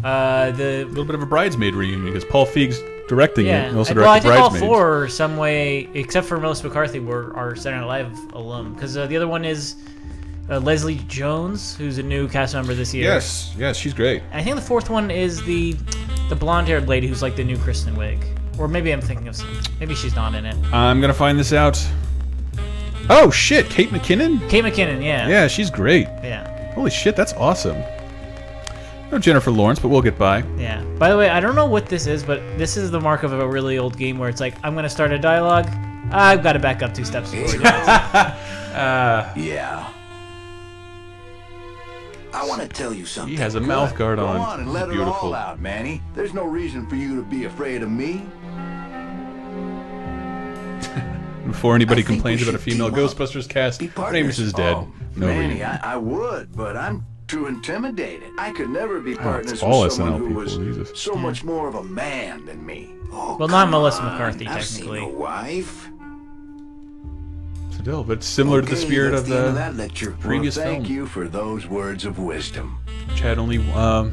Wiig. The A little bit of a bridesmaid reunion because Paul Feig's directing yeah. it. He also Well, I directed think all Bridesmaids. four, some way, except for Melissa McCarthy, are Saturday Night Live alum. Because the other one is Leslie Jones, who's a new cast member this year. Yes, she's great. And I think the fourth one is the blonde-haired lady who's like the new Kristen Wiig. Or maybe I'm thinking of maybe she's not in it. I'm gonna find this out. Oh shit, Kate McKinnon? Kate McKinnon, yeah. Yeah, she's great. Yeah. Holy shit, that's awesome. No Jennifer Lawrence, but we'll get by. Yeah. By the way, I don't know what this is, but this is the mark of a really old game where it's like, I'm going to start a dialogue. I've got to back up 2 steps before we do it. Yeah. I want to tell you something. He has a mouth guard Go on. on and let it Beautiful. all out, Manny. There's no reason for you to be afraid of me. Before anybody I think complains we about a should female team up. Ghostbusters cast, Be Ramus is partners. dead. Oh, No Manny, reunion. I would, but I'm too intimidated. I could never be partners it's all with someone SNL who people, was Jesus. so much more of a man than me. Oh, Well, not come Melissa on. McCarthy, I've seen technically. your wife. Still, but similar to the Okay, spirit that's of the end of the that lecture. previous well, thank film. you for those words of wisdom. Which had only one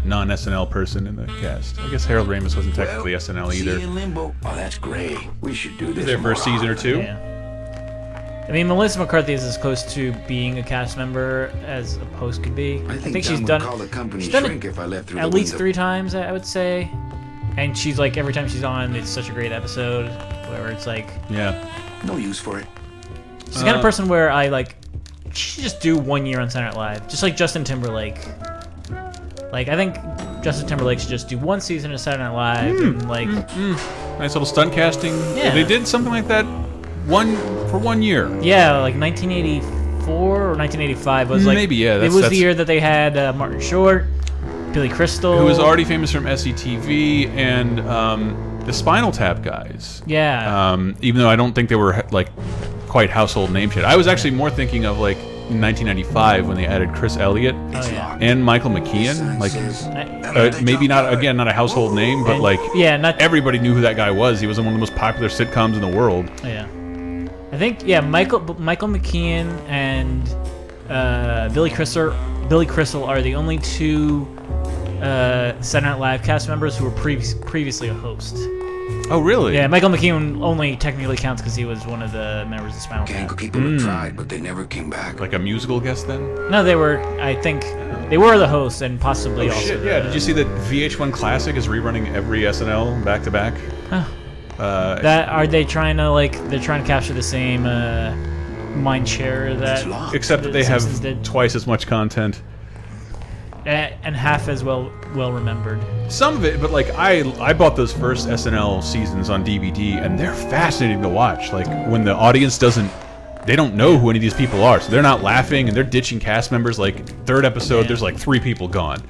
non-SNL person in the cast. I guess Harold Ramis wasn't technically SNL See either. you in limbo. Oh, that's great. We should do He was this there for more a season or often. two. Yeah. I mean, Melissa McCarthy is as close to being a cast member as a host could be. I think she's Don done would call the company she's done shrink it if I left through at the least window. 3 times, I would say. And she's like, every time she's on, it's such a great episode. Where it's like, Yeah. No use for it. she's the kind of person where I like, she should just do 1 year on Saturday Night Live. Just like Justin Timberlake. Like, I think Justin Timberlake should just do 1 season of Saturday Night Live and like, Nice little stunt casting. Yeah. They did something like that for 1 year. yeah, like 1984 or 1985 was like, Maybe, yeah, it that's- was the that's- year that they had Martin Short, Billy Crystal. Who was already famous from SCTV and the Spinal Tap guys. Yeah. Even though I don't think they were like quite household names yet. I was actually more thinking of like in 1995 when they added Chris Elliott and Michael McKean. Like, maybe not a household name, but like, not everybody knew who that guy was. He was in one of the most popular sitcoms in the world. Yeah, I think Michael McKean and Billy Crystal are the only two Saturday Night Live cast members who were previously a host. Oh, really? Yeah, Michael McKean only technically counts because he was one of the members of Spinal Tap. People have tried, but they never came back. Like a musical guest then? No, they were. I think they were the hosts and possibly also. Shit, yeah. Did you see that VH1 Classic is rerunning every SNL back to back? That are they trying to They're trying to capture the same mind share that. Except that they have did. twice as much content. And half as well remembered. Some of it, but like I bought those first SNL seasons on DVD, and they're fascinating to watch. Like when the audience they don't know who any of these people are, so they're not laughing and they're ditching cast members. Like third episode, there's like 3 people gone.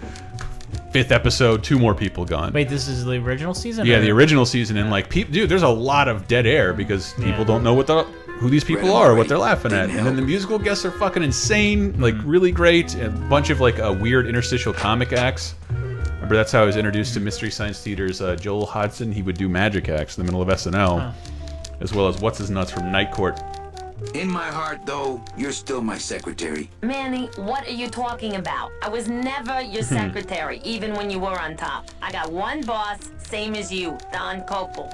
5th episode, 2 more people gone. Wait, this is the original season? Yeah, the original season, and like dude, there's a lot of dead air because people don't know who these people are, what they're laughing at. And then the musical guests are fucking insane, like really great. And a bunch of like weird interstitial comic acts. Remember, that's how I was introduced to Mystery Science Theater's Joel Hodgson. He would do magic acts in the middle of SNL, as well as What's His Nuts from Night Court. In my heart, though, you're still my secretary. Manny, what are you talking about? I was never your secretary, even when you were on top. I got one boss, same as you, Don Copel.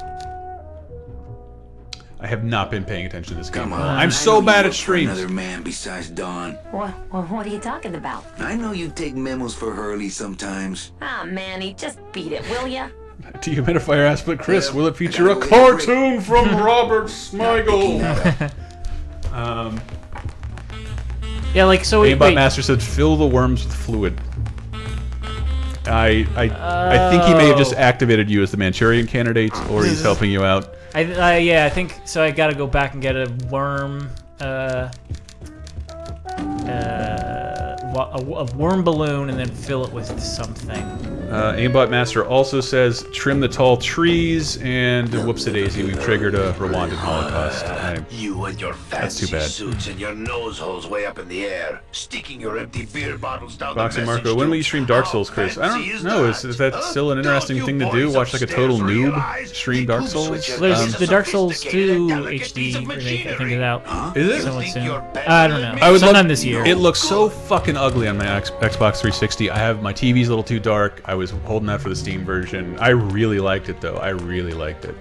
I have not been paying attention to this game. Come on. I'm so bad at streams. Another man besides Don. What are you talking about? I know you take memos for Hurley sometimes. Ah, Manny, just beat it, will ya? Dehumidifier asked, but Chris, will it feature a cartoon from Robert Smigel? Yeah, like so. Aimbot Master said, fill the worms with fluid. I think he may have just activated you as the Manchurian candidate, or he's helping you out. Yeah, I think so. I gotta go back and get a worm, a worm balloon, and then fill it with something. Aimbot Master also says, trim the tall trees, and whoops-a-daisy, we've triggered a Rwandan Holocaust. You and your fancy too bad. suits and your nose holes way up in the air, sticking your empty beer bottles down Boxing the Marco, when will you stream Dark Souls, Chris? I don't know. Is that still an interesting thing to do? Watch like a total noob stream Dark Souls? There's the Dark Souls 2 HD remake, I think, is out. Is it? Somewhat soon. I don't know. I would sometime this year. It looks so fucking ugly on my Xbox 360. I have my TV's a little too dark. I was holding that for the Steam version. I really liked it though. I really liked it.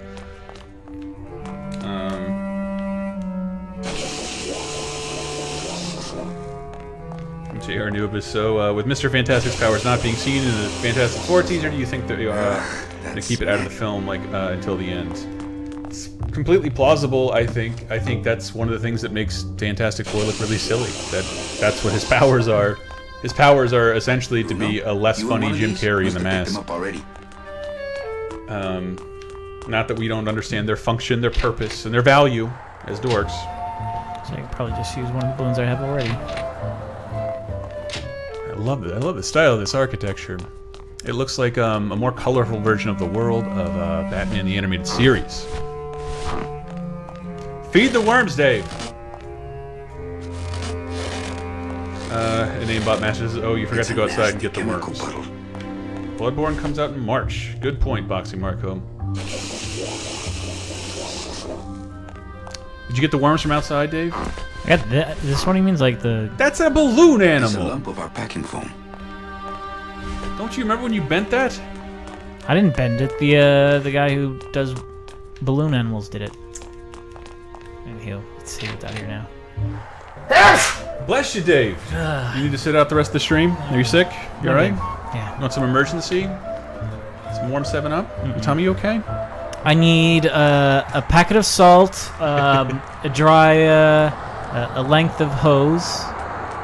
JR Noob is so with Mr. Fantastic's powers not being seen in the Fantastic Four teaser, do you think that they keep it out of the film like until the end? It's completely plausible. I think that's one of the things that makes Fantastic Four look really silly. That's what his powers are. His powers are essentially to be a less funny Jim Carrey in The Mask. Not that we don't understand their function, their purpose, and their value as dorks. So I could probably just use one of the balloons I have already. I love it. I love the style of this architecture. It looks like a more colorful version of the world of Batman the Animated Series. Feed the worms, Dave! And Aimbot Master says, oh, you forgot to go outside and get the worms. Bloodborne comes out in March. Good point, Boxing Marco. Did you get the worms from outside, Dave? I got this one. He means like the. That's a balloon animal. It's a lump of our packing foam. Don't you remember when you bent that? I didn't bend it. The guy who does balloon animals did it. Anywho, let's see what's out here now. Bless you, Dave. You need to sit out the rest of the stream. Are you sick? You alright? Yeah. You want some emergency? Some warm 7-Up? Your tummy okay? I need a packet of salt, a dry, a length of hose.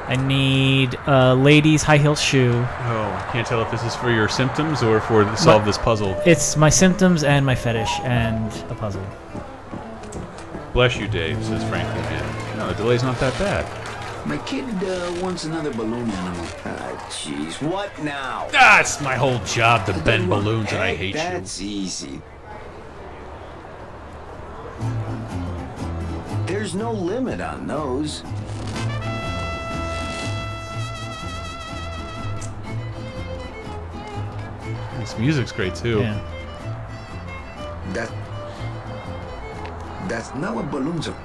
I need a lady's high heel shoe. Oh, I can't tell if this is for your symptoms or for to solve this puzzle. It's my symptoms and my fetish and a puzzle. Bless you, Dave, says Frankie Man. No, the delay's not that bad. My kid wants another balloon animal. Jeez, what now? Ah, it's my whole job to bend balloons and I hate That's easy. There's no limit on those. This music's great too. Yeah. That's not what balloons are.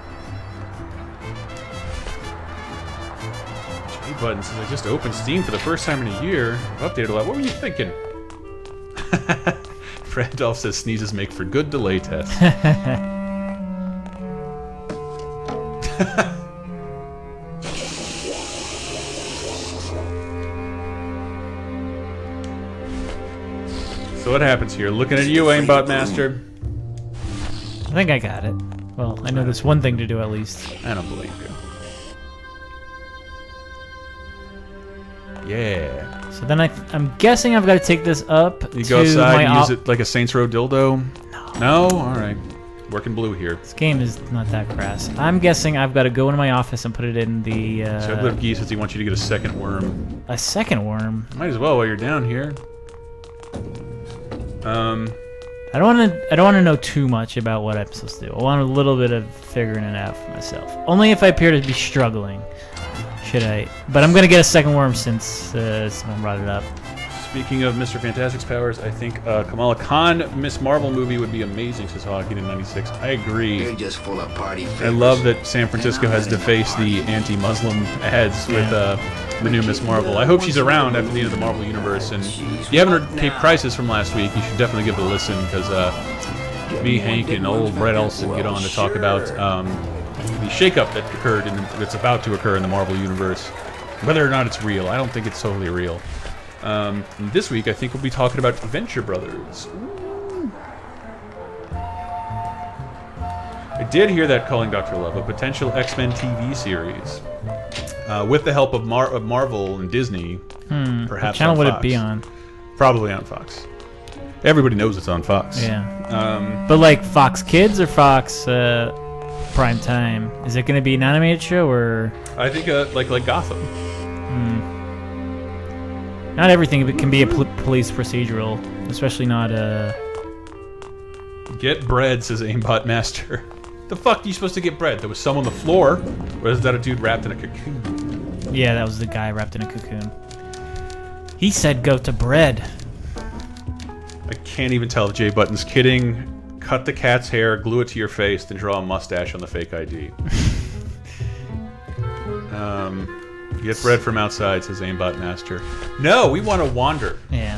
J Button says I just opened Steam for the first time in a year. I've updated a lot. What were you thinking? Randolph says sneezes make for good delay tests. So what happens here? Looking at you, Aimbot Master. I think I got it. Well, I know there's one thing to do at least. I don't believe you. Yeah. So then I'm guessing I've got to take this up You to go outside my and use it like a Saints Row dildo? No? Alright. Working blue here. This game is not that crass. I'm guessing I've got to go into my office and put it in the... Chocolate Geese says he wants you to get a second worm. A second worm? Might as well while you're down here. I don't want to know too much about what I'm supposed to do. I want a little bit of figuring it out for myself. Only if I appear to be struggling should I. But I'm gonna get a second worm since someone brought it up. Speaking of Mr. Fantastic's powers, I think Kamala Khan Miss Marvel movie would be amazing, says Hockey in '96. I agree. They're just full of party favors. I love that San Francisco has defaced the anti-Muslim ads with the new Miss Marvel. I hope she's around after the end of the Marvel Universe. And if you haven't heard Cape Crisis from last week, you should definitely give it a listen, because me, Hank, and old Brett Elson get on to talk about the shakeup that occurred and that's about to occur in the Marvel Universe. Whether or not it's real, I don't think it's totally real. And this week, I think we'll be talking about Venture Brothers. Ooh. I did hear that Calling Dr. Love, a potential X-Men TV series. With the help of Marvel and Disney, perhaps What channel on would Fox. it be on? Probably on Fox. Everybody knows it's on Fox. Yeah. But like Fox Kids or Fox Prime Time? Is it going to be an animated show or? I think like Gotham. Not everything can be a police procedural, especially not a. Get bread, says Aimbot Master. The fuck are you supposed to get bread? There was some on the floor. Or is that a dude wrapped in a cocoon? Yeah, that was the guy wrapped in a cocoon. He said go to bread. I can't even tell if J Button's kidding. Cut the cat's hair, glue it to your face, then draw a mustache on the fake ID. Get bread from outside, says Aimbot Master. No, we want to wander. Yeah.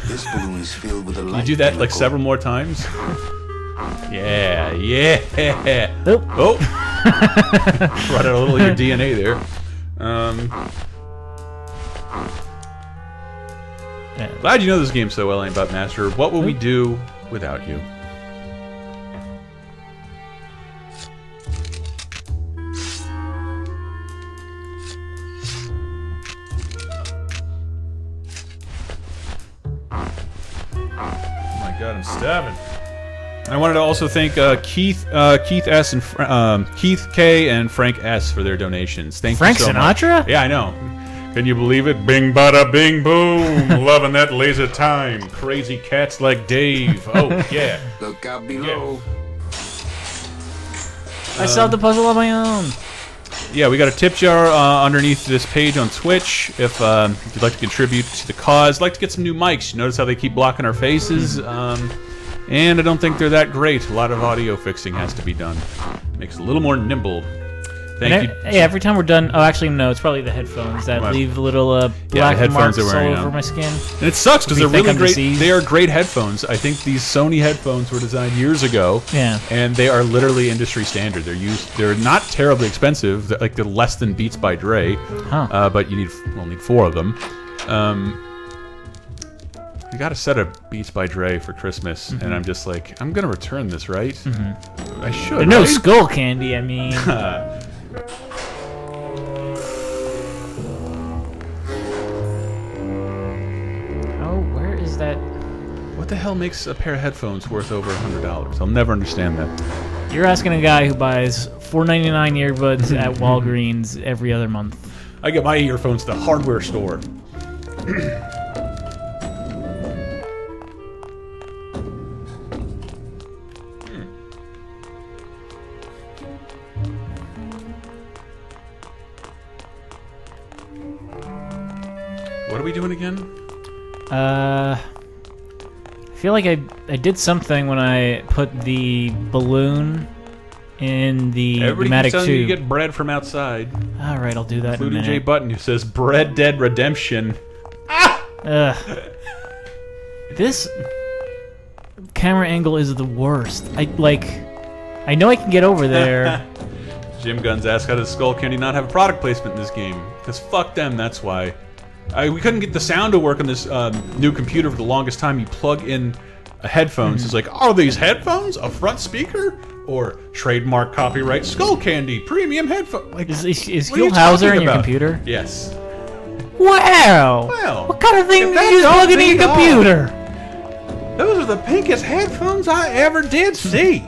This balloon is filled with a light You do that like chemical. several more times? Yeah, yeah. Oh. Oh. Brought out a little of your DNA there. Glad you know this game so well, Aimbot Master. What will we do without you? God, I'm starving. I wanted to also thank Keith S and Keith K and Frank S for their donations. Thank Frank you so Sinatra? much. Yeah, I know. Can you believe it? Bing bada bing boom. Loving that laser time. Crazy cats like Dave. Oh yeah. Look out below. I solved the puzzle on my own. Yeah, we got a tip jar underneath this page on Twitch. If you'd like to contribute to the cause, like to get some new mics. You notice how they keep blocking our faces? And I don't think they're that great. A lot of audio fixing has to be done. Makes it a little more nimble. Thank you. Hey, every time we're done... Oh, actually, no. It's probably the headphones that What? leave little the black headphones marks are wearing all over now. my skin. And it sucks because We they're think really I'm great. diseased. They are great headphones. I think these Sony headphones were designed years ago. Yeah. And they are literally industry standard. They're not terribly expensive. They're like they're less than Beats by Dre. Huh. But you need 4 of them. You got a set of Beats by Dre for Christmas, and I'm just like, I'm gonna return this, right? I should. But no right? skull candy, I mean... Oh, where is that? What the hell makes a pair of headphones worth over $100? I'll never understand that. You're asking a guy who buys $4.99 earbuds at Walgreens every other month. I get my earphones at the hardware store. What are we doing again? I feel like I did something when I put the balloon in the Everybody pneumatic keeps telling you tube. to get bread from outside. All right, I'll do that in a Including Jay minute. Button, who says, Bread Dead Redemption. Ugh. This camera angle is the worst. I know I can get over there. Jim Guns asks, how does Skull Candy not have a product placement in this game? Because fuck them, that's why. We couldn't get the sound to work on this new computer for the longest time. You plug in headphones. It's like, are these headphones a front speaker? Or trademark copyright Skull Candy premium headphone? Like, Is what are you Hauser talking in your about? computer? Yes. Wow! Well, What kind of thing if do that you don't plug in beat your all- computer? Those are the pinkest headphones I ever did see.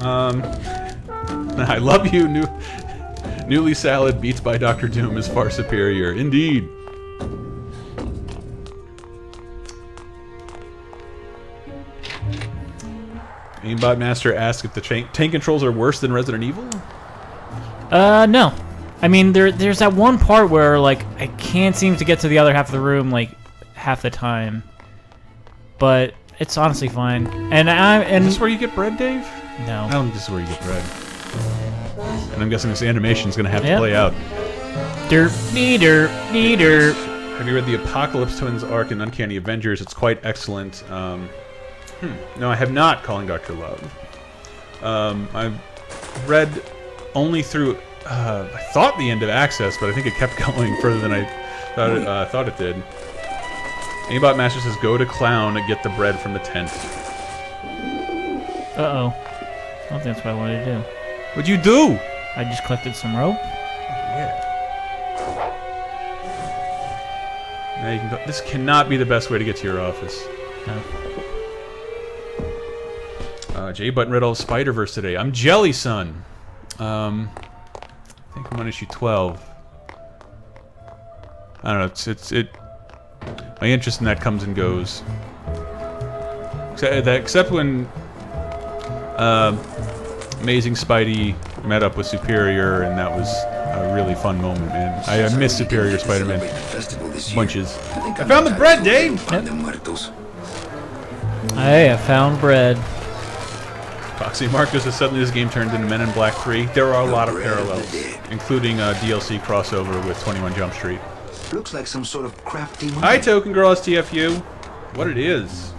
I love you, Newly Salad Beats by Dr. Doom is far superior. Indeed. Aimbot Master asks if the tank controls are worse than Resident Evil? No. I mean, there's that one part where, like, I can't seem to get to the other half of the room, like, half the time. But it's honestly fine. And Is this where you get bread, Dave? I no. don't think this is where you get bread. And I'm guessing this animation's gonna have to Yep. play out. Derp, dee derp, dee derp. Have you read the Apocalypse Twins arc in Uncanny Avengers? It's quite excellent. No, I have not. Calling Dr. Love. I've read only through. I thought the end of Access, but I think it kept going further than I thought it did. Aimbot Master says, "Go to Clown and get the bread from the tent." Uh-oh. I don't think that's what I wanted to do. What'd you do? I just collected some rope. Yeah. Now you can go. This cannot be the best way to get to your office. No. Jay Button read all of Spider-Verse today. I'm Jelly Son. I think I'm on issue 12. I don't know. My interest in that comes and goes. Except when Amazing Spidey met up with Superior, and that was a really fun moment, man. I miss Superior Spider-Man bunches. I found the bread, Dave! Hey, I found bread. Foxy Marcus has suddenly this game turned into Men in Black 3. There are a lot of parallels, including a DLC crossover with 21 Jump Street. Looks like some sort of crafty. Hi, Token Girl STFU. What it is?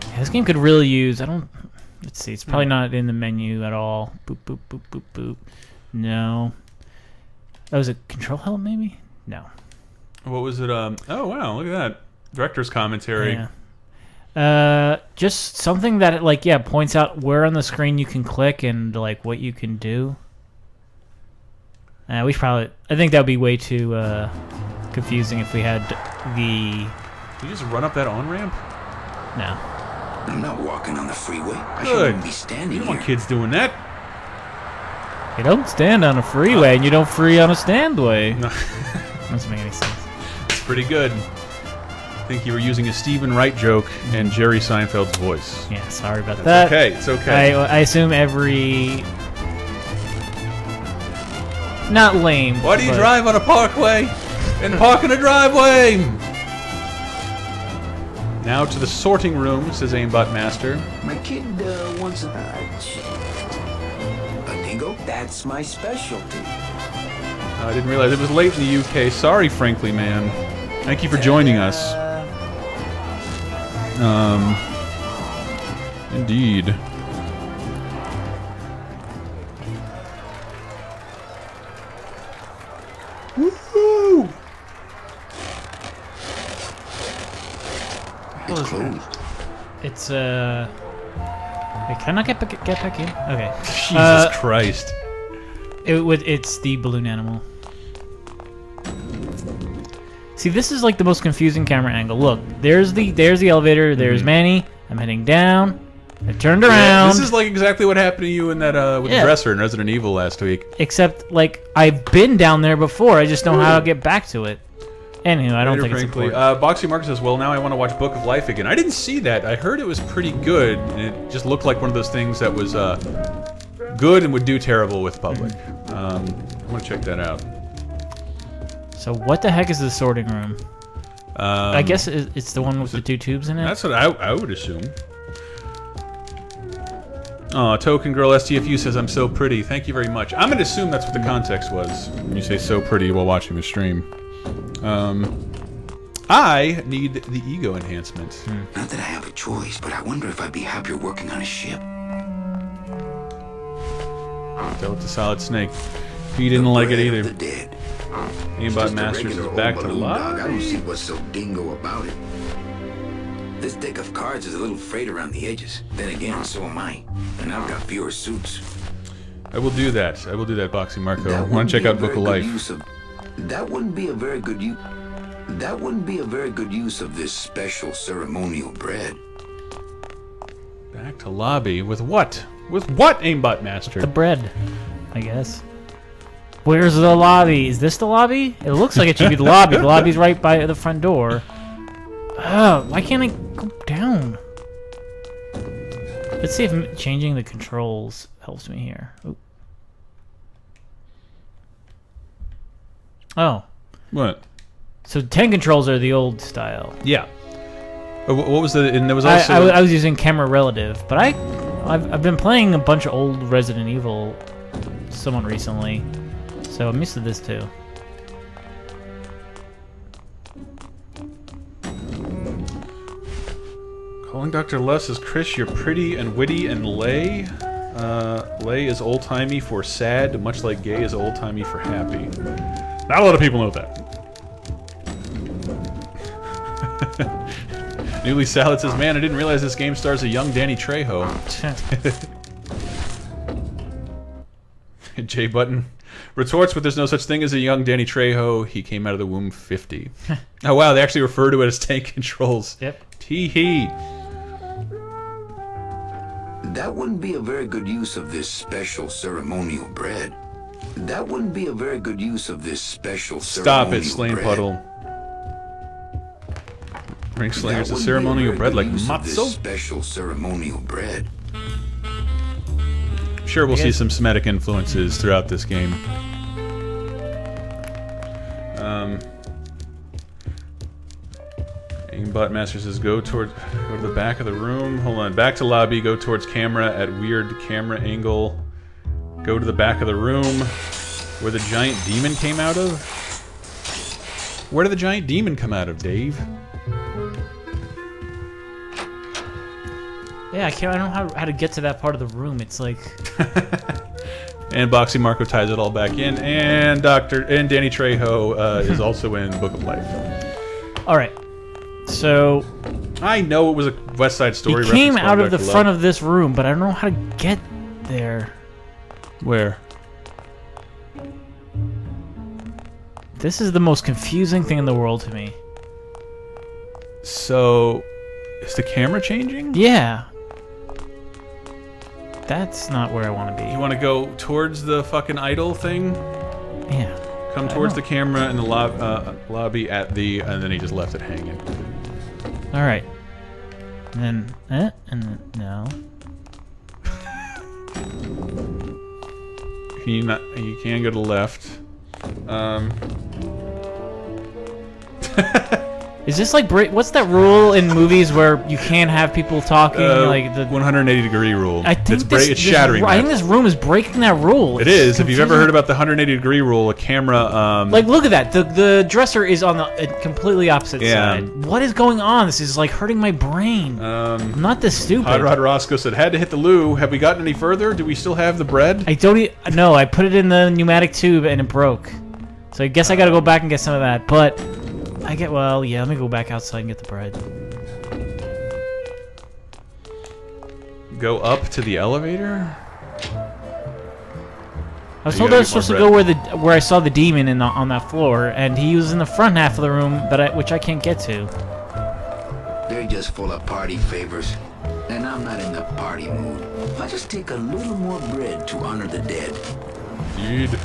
Yeah, this game could really use. Let's see. It's probably not in the menu at all. Boop boop boop boop boop. No. That was a control help, maybe? No. What was it? Oh wow, look at that. Director's commentary. Yeah. Just something that points out where on the screen you can click and like what you can do. I think that would be way too confusing if we had the. Did you just run up that on ramp? No. I'm not walking on the freeway. I Good. shouldn't be standing You don't want here. kids doing that. You don't stand on a freeway and you don't free on a standway. No. Doesn't make any sense. It's pretty good. I think you were using a Stephen Wright joke and Jerry Seinfeld's voice. Yeah, sorry about That's that. okay. It's okay. I assume every. Not lame. Why do you but- drive on a parkway and park in a driveway? Now to the sorting room, says Aimbot Master. My kid wants a dingo. That's my specialty. I didn't realize it was late in the UK. Sorry, frankly, man. Thank you for joining us. Indeed. Woohoo! It's closed. It's Wait, can I not get back in? Okay. Jesus Christ. It's the balloon animal. See, this is like the most confusing camera angle. Look, there's the elevator. There's Manny. I'm heading down. I turned around. This is like exactly what happened to you in that with the dresser in Resident Evil last week. Except, like, I've been down there before. I just don't know how to get back to it. Anywho, I don't think it's important. Boxy Mark says, well, now I want to watch Book of Life again. I didn't see that. I heard it was pretty good, and it just looked like one of those things that was good and would do terrible with public. I want to check that out. So what the heck is the sorting room? I guess it's the one with the 2 tubes in it. That's what I would assume. Oh, Token Girl STFU says I'm so pretty. Thank you very much. I'm gonna assume that's what the context was when you say so pretty while watching the stream. I need the ego enhancement. Not that I have a choice, but I wonder if I'd be happier working on a ship. Tell it to Solid Snake. He didn't like it either. The dead. Aimbot Masters is back to live. I don't see what's so dingo about it. This deck of cards is a little frayed around the edges. Then again, so am I. And I've got fewer suits. I will do that. I will do that, Boxing Marco. I want to check out Book of Life. That wouldn't be a very good use. That wouldn't be a very good use of this special ceremonial bread. Back to lobby with what? With what, Aimbot Master? The bread, I guess. Where's the lobby? Is this the lobby? It looks like it should be the lobby. The lobby's right by the front door. Oh, why can't I go down? Let's see if changing the controls helps me here. Ooh. Oh. What? So 10 controls are the old style. Yeah. What was the? And there was also. I was using camera relative, but I've been playing a bunch of old Resident Evil somewhat recently, so I'm used to this too. Calling Dr. Les is Chris, you're pretty and witty, and Lay. Lay is old-timey for sad, much like gay is old-timey for happy. Not a lot of people know that. Newly Salad says, man, I didn't realize this game stars a young Danny Trejo. J Button retorts, but there's no such thing as a young Danny Trejo. He came out of the womb 50. Oh, wow, they actually refer to it as tank controls. Yep. Tee-hee. That wouldn't be a very good use of this special ceremonial bread. That wouldn't be a very good use of this special Stop ceremonial it, Slain bread. Puddle. Ring Slayer's a ceremonial bread like matzo. Special ceremonial bread. Sure, we'll see some Semitic influences throughout this game. Aimbot Master says, go to the back of the room. Hold on. Back to lobby. Go towards camera at weird camera angle. Go to the back of the room where the giant demon came out of. Where did the giant demon come out of, Dave? Yeah, I don't know how to get to that part of the room. It's like... And Boxy Marco ties it all back in. And Danny Trejo is also in Book of Life. Alright. So... I know it was a West Side Story he reference. came out of the front of this room, but I don't know how to get there. Where? This is the most confusing thing in the world to me. So... is the camera changing? Yeah. That's not where I want to be. You want to go towards the fucking idol thing? Yeah. Come towards the camera in the lobby at the... and then he just left it hanging. Alright. And then... and then... no. You can go to the left. Is this like what's that rule in movies where you can't have people talking like the 180-degree rule? I think it's shattering. I think this room is breaking that rule. It is. If you've ever heard about the 180-degree rule, a camera. Like, look at that. The dresser is on the completely opposite side. What is going on? This is like hurting my brain. I'm not this stupid. Hot Rod Roscoe said, "Had to hit the loo. Have we gotten any further? Do we still have the bread?" I don't. No, I put it in the pneumatic tube and it broke. So I guess I got to go back and get some of that. But well, yeah. Let me go back outside and get the bread. Go up to the elevator. I was told I was supposed to go where I saw the demon on that floor, and he was in the front half of the room, which I can't get to. They're just full of party favors, and I'm not in the party mood. I'll just take a little more bread to honor the dead. Dude.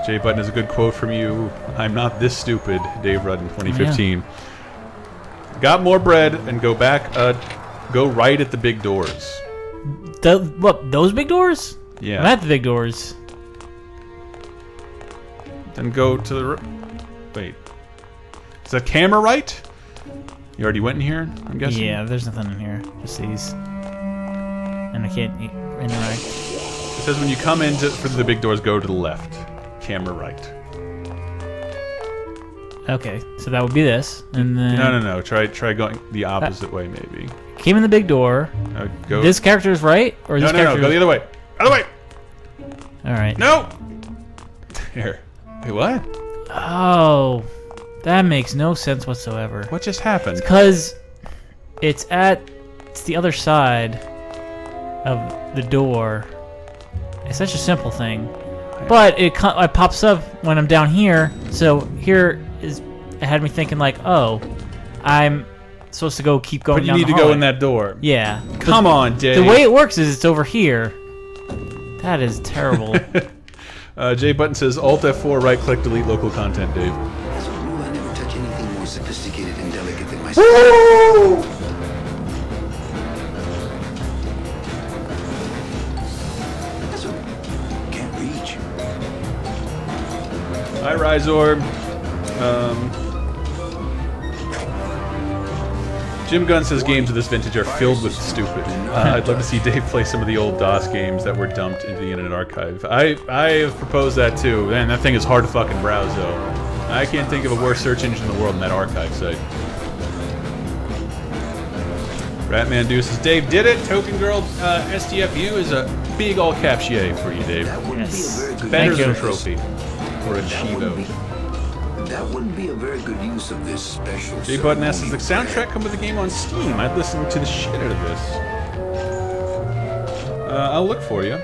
J Button is a good quote from you. I'm not this stupid, Dave Rudd in 2015. Yeah. Got more bread and go back. Go right at the big doors. What? Those big doors? Yeah. I'm at the big doors. Then go to the... Wait. Is that camera right? You already went in here, I'm guessing? Yeah, there's nothing in here. Just these. And I can't interact. It says when you come into for the big doors, go to the left. Camera right. Okay, so that would be this, and then No. Try going the opposite way, maybe. came in the big door. Go. This character is right, or this character? No. Go the other way. Other way. All right. No. Here. Wait, what? Oh, that makes no sense whatsoever. What just happened? Because it's the other side of the door. It's such a simple thing, but it pops up when I'm down here. So here is it had me thinking like, oh, I'm supposed to keep going. But you down need the to go hallway. in that door. Yeah. Come on, Dave. The way it works is it's over here. That is terrible. Jay Button says Alt F4, right click, delete local content, Dave. As a rule, I never touch anything more sophisticated and delicate than myself. That's a... Can't reach. Hi, Ryzor. Jim Gunn says games of this vintage are filled with stupid. I'd love to see Dave play some of the old DOS games that were dumped into the Internet Archive. I have proposed that too. Man, that thing is hard to fucking browse though. I can't think of a worse search engine in the world than that archive site. Ratman Deuce says Dave did it. Token Girl SDFU is a big all caps yay for you, Dave. That wouldn't be a very good Better Thank than a you. trophy or a Chivo. That wouldn't be a very good use of this special. J Button asks, does the soundtrack come with the game on Steam? I'd listen to the shit out of this. I'll look for you.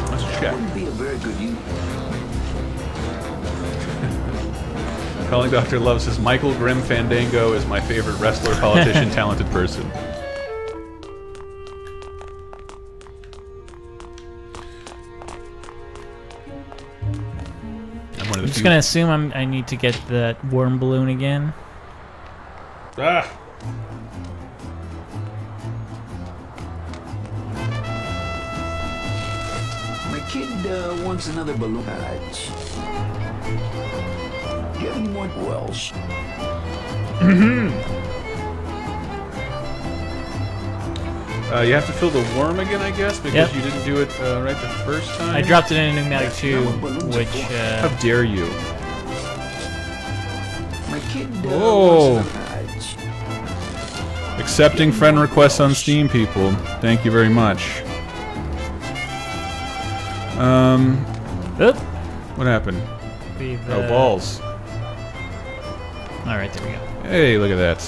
Let's check. Wouldn't be a very good use. Calling Dr. Love says Michael Grimm Fandango is my favorite wrestler, politician, talented person. I'm just gonna assume I need to get the worm balloon again. Ah. My kid wants another balloon. Do you have any more Welsh? You have to fill the worm again, I guess, because Yep. you didn't do it right the first time. I dropped it in Enigmatic 2, which How dare you? My kid Oh. wants another. Accepting friend requests on Steam, people. Thank you very much. oop, What happened? the, Oh, balls. All right, there we go. Hey, look at that.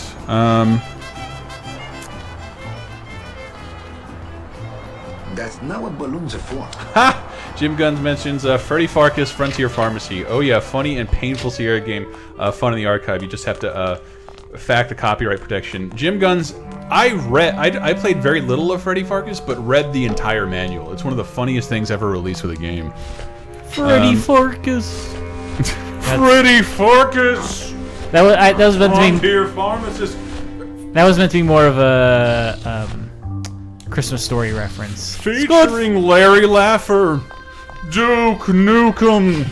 That's not what balloons are for. Ha! Jim Guns mentions Freddy Farkas Frontier Pharmacy. Oh yeah, funny and painful Sierra game. Fun in the archive. You just have to fact the copyright protection. Jim Guns, I played very little of Freddy Farkas, but read the entire manual. It's one of the funniest things ever released with a game. Freddy Farkas. Freddy Farkas! That was meant to be. Frontier Pharmacist. That was meant to be more of a Christmas Story reference. Featuring Larry Laffer, Duke Nukem,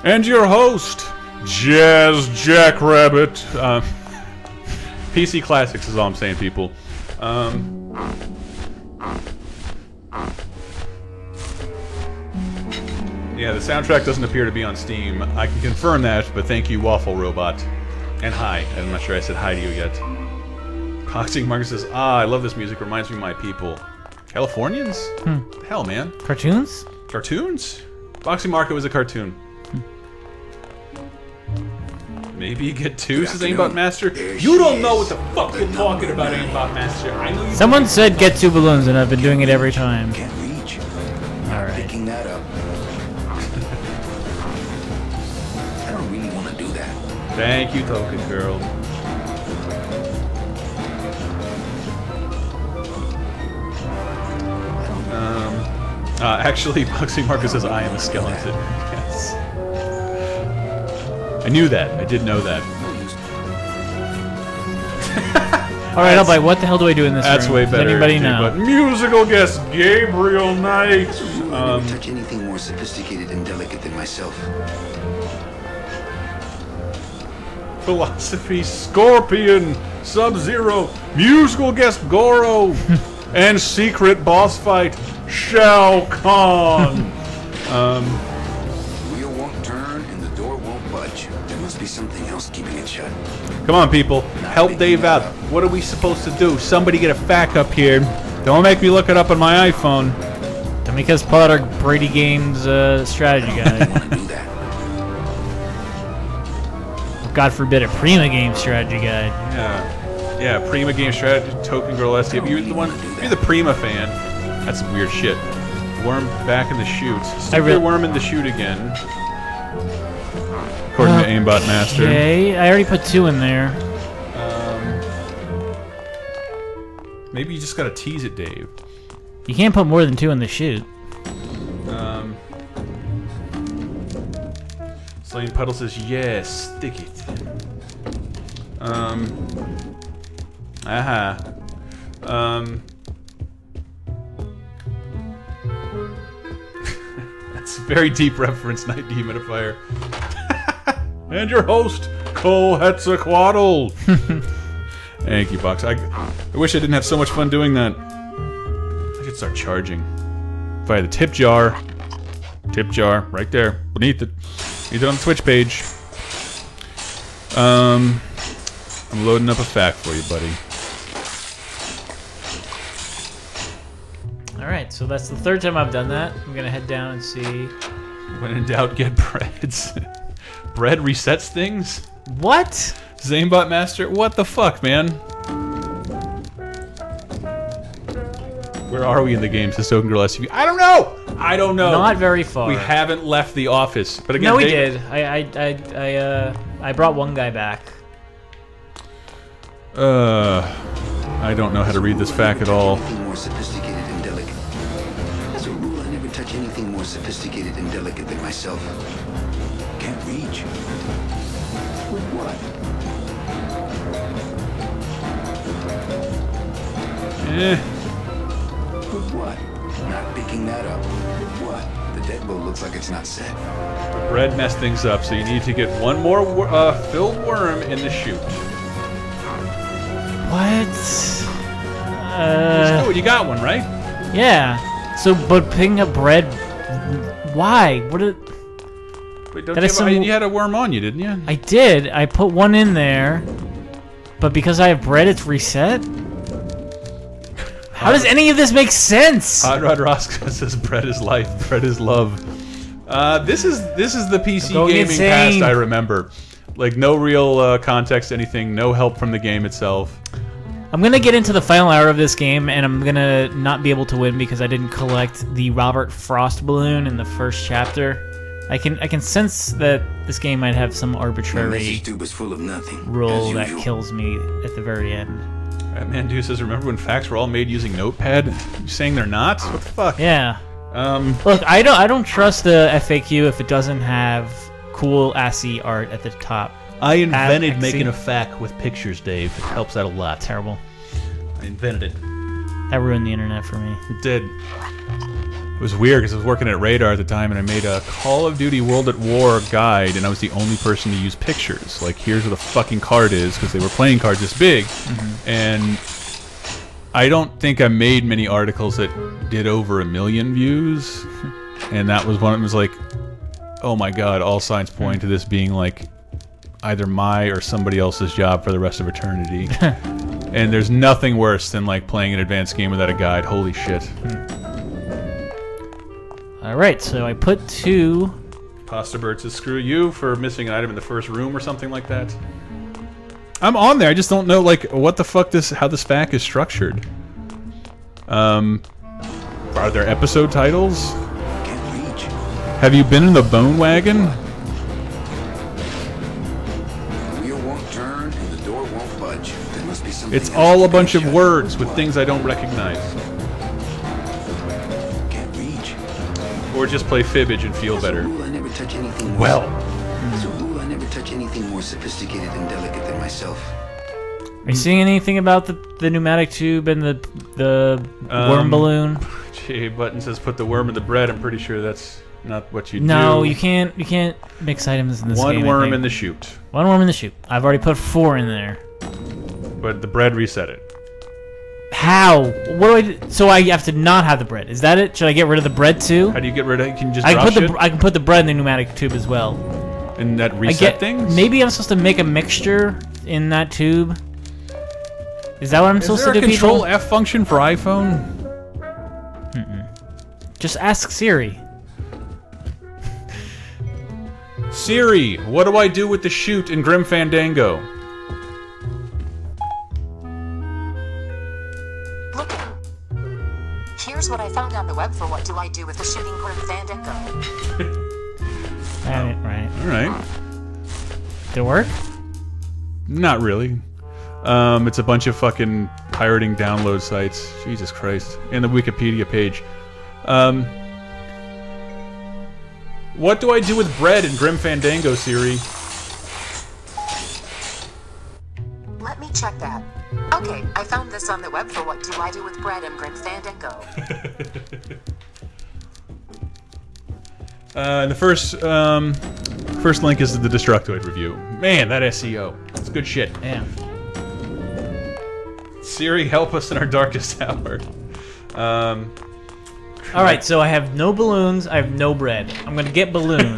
and your host, Jazz Jackrabbit. PC Classics is all I'm saying, people. Yeah, the soundtrack doesn't appear to be on Steam. I can confirm that, but thank you, Waffle Robot. And hi. I'm not sure I said hi to you yet. Boxing Marcus says, I love this music. Reminds me of my people. Californians? The hell, man. Cartoons? Cartoons? Boxing Market was a cartoon. Maybe get two, says Aimbot Master. You don't know what the fuck you're talking about, Aimbot Master. I know you. Someone said get 2 balloons, and I've been doing it every time. Can't reach. All right. Picking that up. I don't really want to do that. Thank you, Token Girl. Actually, Boxing Marcus says, I am a skeleton. Yes. I knew that. I did know that. All right, I'll what the hell do I do in this That's room? way Does better. anybody know? But musical guest Gabriel Knight. I never touch anything more sophisticated and delicate than myself. Philosophy Scorpion. Sub-Zero. Musical guest Goro. And secret boss fight Shao Kahn. The wheel won't turn and the door won't budge. There must be something else keeping it shut. Come on, people. Help Dave out. What are we supposed to do? Somebody get a fact up here. Don't make me look it up on my iPhone. Don't make us pull out our Brady Games strategy I guide. want to do that. God forbid a Prima Games strategy guide. Yeah, Prima Game Strategy, Token Girl STF. You're the one. You're the Prima fan. That's some weird shit. Worm back in the chute. Stick your worm in the chute again. According to Aimbot Master. Okay, I already put 2 in there. Maybe you just gotta tease it, Dave. You can't put more than 2 in the chute. Slain Puddle says, yes, stick it. That's a very deep reference, Night Dehumidifier. And your host, Kohetzaquaddle. Thank you, Box. I wish I didn't have so much fun doing that. I should start charging. If I had a tip jar, right there, beneath it. Need it on the Twitch page. I'm loading up a fact for you, buddy. Alright, so that's the 3rd time I've done that. I'm gonna head down and see. When in doubt, get breads. Bread resets things? What? Zanebot Master? What the fuck, man? Where are we in the game? Says Token Girl SUV. I don't know! I don't know. Not very far. We haven't left the office. But again, no, we did. I brought one guy back. I don't know how to read this fact at all. Anything more sophisticated and delicate. As a rule, I never touch anything more sophisticated and delicate than myself. Can't reach. With what? With what? Not picking that up. What? The deadbolt looks like it's not set. Bread messed things up, so you need to get one more filled worm in the chute. What? Just do it. You got one, right? Yeah. So, but picking up bread, why? What? Wait, don't you had a worm on you, didn't you? I did. I put one in there, but because I have bread, it's reset. How does any of this make sense? Hot Rod Roscoe says, "Bread is life. Bread is love." This is the PC gaming past I remember. Like no real context, anything. No help from the game itself. I'm gonna get into the final hour of this game, and I'm gonna not be able to win because I didn't collect the Robert Frost balloon in the first chapter. I can sense that this game might have some arbitrary Full of nothing, rule that kills me at the very end. Man Dude says, "Remember when facts were all made using Notepad? You saying they're not? What the fuck?" Yeah. Look, I don't trust the FAQ if it doesn't have cool ASCII art at the top. I invented making a FAQ with pictures, Dave. It helps out a lot. Terrible. I invented it. That ruined the internet for me. It did. It was weird because I was working at Radar at the time, and I made a Call of Duty World at War guide, and I was the only person to use pictures. Like, here's where the fucking card is, because they were playing cards this big. And I don't think I made many articles that did over 1 million views. And that was one. It was like, oh my god, all signs point to this being like either my or somebody else's job for the rest of eternity. And there's nothing worse than like playing an advanced game without a guide. Holy shit. Alright, so I put 2. Pasta Bird says, "Screw you for missing an item in the first room," or something like that. I'm on there. I just don't know like what the fuck how this FAQ is structured. Are there episode titles? Can't reach. Have you been in the Bone Wagon? The wheel won't turn and the door won't budge. There must be something. It's all a bunch of words with things I don't recognize. Can't reach. Or just play Fibbage and feel better. As a rule, I never touch anything more Well. As a rule, I never touch anything more sophisticated and delicate than myself. Are you seeing anything about the pneumatic tube and the worm balloon? J Button says put the worm in the bread. I'm pretty sure that's not what you do. No, you can't mix items in this game. One worm in the chute. One worm in the chute. I've already put 4 in there. But the bread reset it. How? What do I do? So I have to not have the bread. Is that it? Should I get rid of the bread too? How do you get rid of it? Can you just I drop can shit? I can put the bread in the pneumatic tube as well. In that reset thing? Maybe I'm supposed to make a mixture in that tube. Is that what I'm supposed to do, Is there a Control people? F function for iPhone? Just ask Siri. Siri, what do I do with the chute in Grim Fandango? Look. Here's what I found on the web for what do I do with the shooting Grim Fandango. Right. Alright. Did it work? Not really. It's a bunch of fucking pirating download sites. Jesus Christ. And the Wikipedia page. What do I do with bread in Grim Fandango, Siri? Let me check that. Okay, I found this on the web for what do I do with bread in Grim Fandango. And the first link is the Destructoid review. Man, that SEO. It's good shit. Yeah. Siri, help us in our darkest hour. Alright, so I have no balloons, I have no bread. I'm gonna get balloons.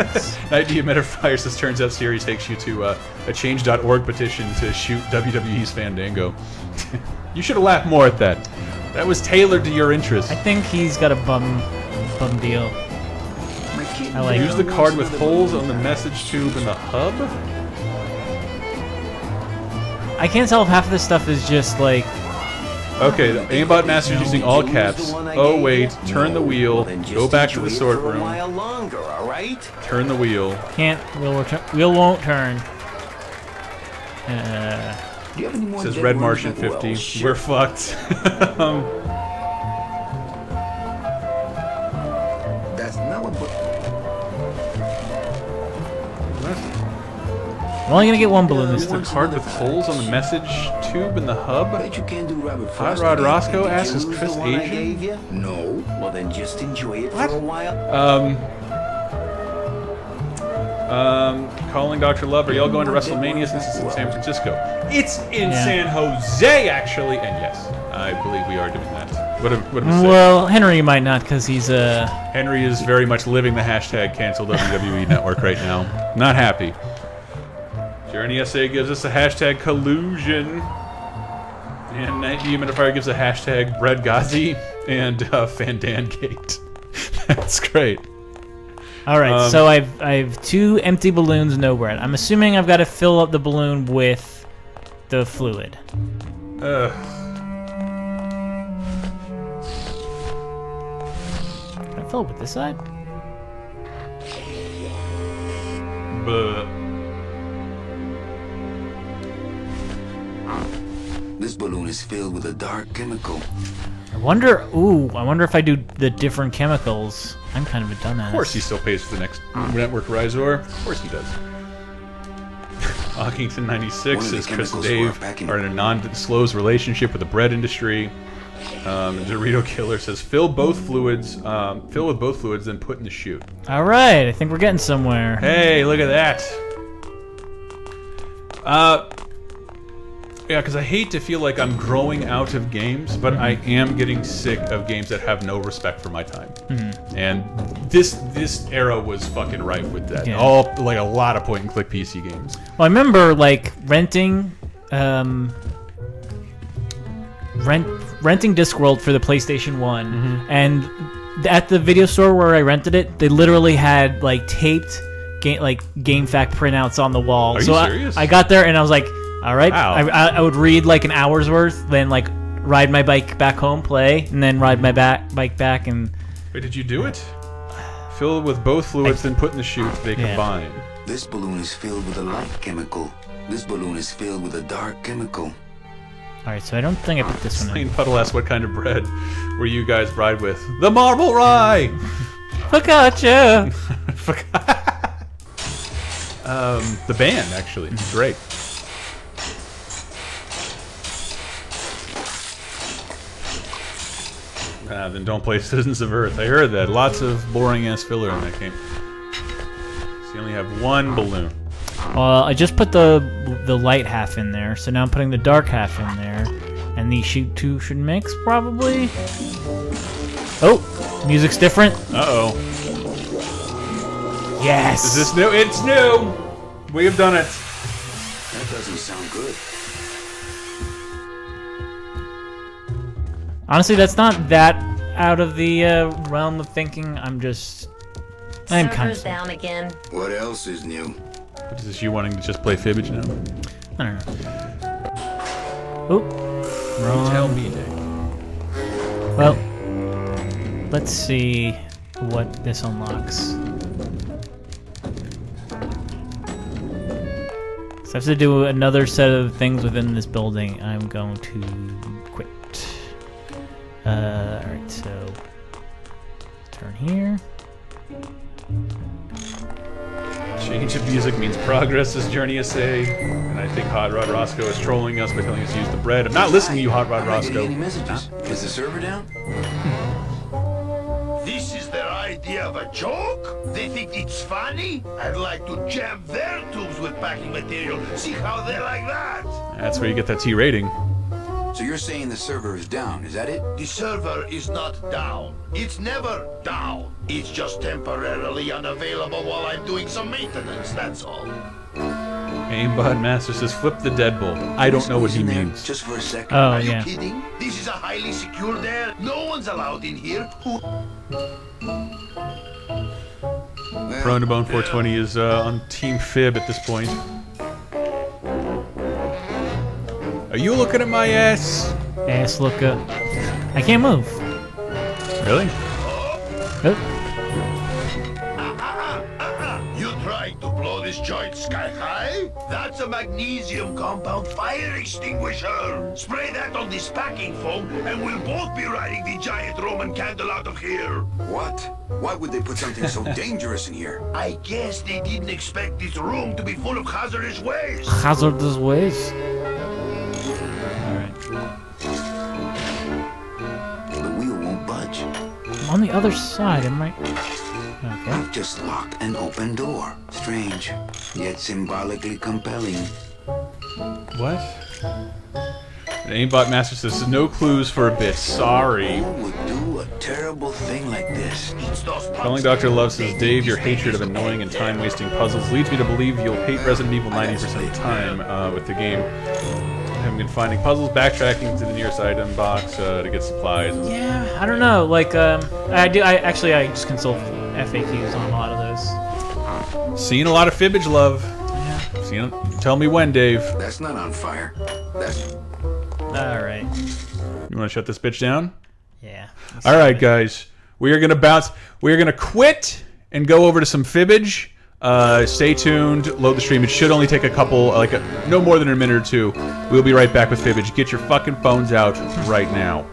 Night Dehumidifier says, turns out Siri takes you to a change.org petition to shoot WWE's Fandango. You should have laughed more at that. That was tailored to your interests. I think he's got a bum deal. I like Use the card with holes on the message tube in the hub? I can't tell if half of this stuff is just like... Okay, the aimbot master's using all caps. Oh wait, turn the wheel, go back to the sort room. Longer, all right? Turn the wheel. Can't, wheel won't turn. Do you have any more Says dead Red worms? Martian Well, 50. shit. We're fucked. That's not what. I'm only gonna get one balloon this Is the time. card with holes on the message tube in the hub? Bet you can't do Robert Hot Frost Rod again. Roscoe Did you asks, is lose Chris the one I Asian? gave you? No. Well, then just enjoy it What? for a while. Calling Dr. Love. Are y'all going to WrestleMania since it's in San Francisco? It's in Yeah. San Jose, actually, and yes, I believe we are doing that. What am I saying? Well, Henry might not, because he's Henry is very much living the hashtag cancel WWE network right now. Not happy. Journey SA gives us a hashtag collusion. And Night Dehumidifier gives a hashtag Bread Ghazi and Fandangate. That's great. Alright, so I've 2 empty balloons, no bread. I'm assuming I've got to fill up the balloon with the fluid. Ugh. Can I fill it with this side? Buh. This balloon is filled with a dark chemical. I wonder if I do the different chemicals. I'm kind of a dumbass. Of course he still pays for the next network Rizor. Of course he does. Ockington 96 says Chris and Dave are in a non-disclosed relationship with the bread industry. Dorito Killer says fill with both fluids, then put in the chute. Alright, I think we're getting somewhere. Hey, look at that. Yeah, because I hate to feel like I'm growing out of games, but I am getting sick of games that have no respect for my time. And this era was fucking rife with that. Yeah. All like a lot of point-and-click PC games. Well, I remember like renting Discworld for the PlayStation 1, and at the video store where I rented it, they literally had like taped GameFAQ printouts on the wall. Are you so serious? I got there and I was like, all right, Wow. I would read like an hour's worth, then like ride my bike back home, play, and then ride my bike back and. Wait, did you do it? Fill with both fluids, then put in the chute. They combine. This balloon is filled with a light chemical. This balloon is filled with a dark chemical. All right, so I don't think I put this one in. Slain Puddle asks, what kind of bread were you guys bride with? The marble rye! Focaccia! The band, actually. Great. Then don't play Citizens of Earth. I heard that. Lots of boring-ass filler in that game. So you only have one balloon. Well, I just put the light half in there, so now I'm putting the dark half in there. And these two should mix, probably? Oh! Music's different. Uh-oh. Yes! Is this new? It's new! We have done it. That doesn't sound good. Honestly, that's not that out of the realm of thinking. I'm kind Server's of... down again. What else is new? Is this you wanting to just play Fibbage now? I don't know. Oh. Wrong. Tell me, Dave. Well, let's see what this unlocks. So I have to do another set of things within this building. I'm going to quit. Alright, so turn here. Change of music means progress, as Journey say. And I think Hot Rod Roscoe is trolling us by telling us to use the bread. I'm not listening to you, Hot Rod Roscoe. Any messages? Is the server down? This is their idea of a joke? They think it's funny? I'd like to jam their tubes with packing material. See how they like that? That's where you get that T rating. So you're saying the server is down, is that it? The server is not down. It's never down. It's just temporarily unavailable while I'm doing some maintenance, that's all. Aimbot Master says, flip the deadbolt. I don't know what he means. Just for a second. Oh, Are you yeah. kidding? This is a highly secure there. No one's allowed in here. Pronabone 420 is on Team Fib at this point. Are you looking at my ass? Ass look up. I can't move. Really? Oh. You trying to blow this joint sky high? That's a magnesium compound fire extinguisher. Spray that on this packing foam and we'll both be riding the giant Roman candle out of here. What? Why would they put something so dangerous in here? I guess they didn't expect this room to be full of hazardous waste. Hazardous ways. The wheel won't budge. I'm on the other side, am I? Okay. I've just locked an open door. Strange, yet symbolically compelling. What? An Aimbot Master says, no clues for a bit. Sorry. Who would do a terrible thing like this? It's those Calling Dr. Love says, Dave, your hatred of annoying and time-wasting puzzles leads me to believe you'll hate Resident Evil 90% of the time with the game. Having been finding puzzles, backtracking to the nearest item box to get supplies. Yeah, I don't know. Like, I just consult FAQs on a lot of those. Seen a lot of Fibbage love. Yeah. Seen it. Tell me when, Dave. That's not on fire. That's... All right. You want to shut this bitch down? Yeah. All right, guys. We are gonna bounce. We are gonna quit and go over to some Fibbage. Stay tuned. Load the stream. It should only take a couple, no more than a minute or two. We'll be right back with Fibbage. Get your fucking phones out right now.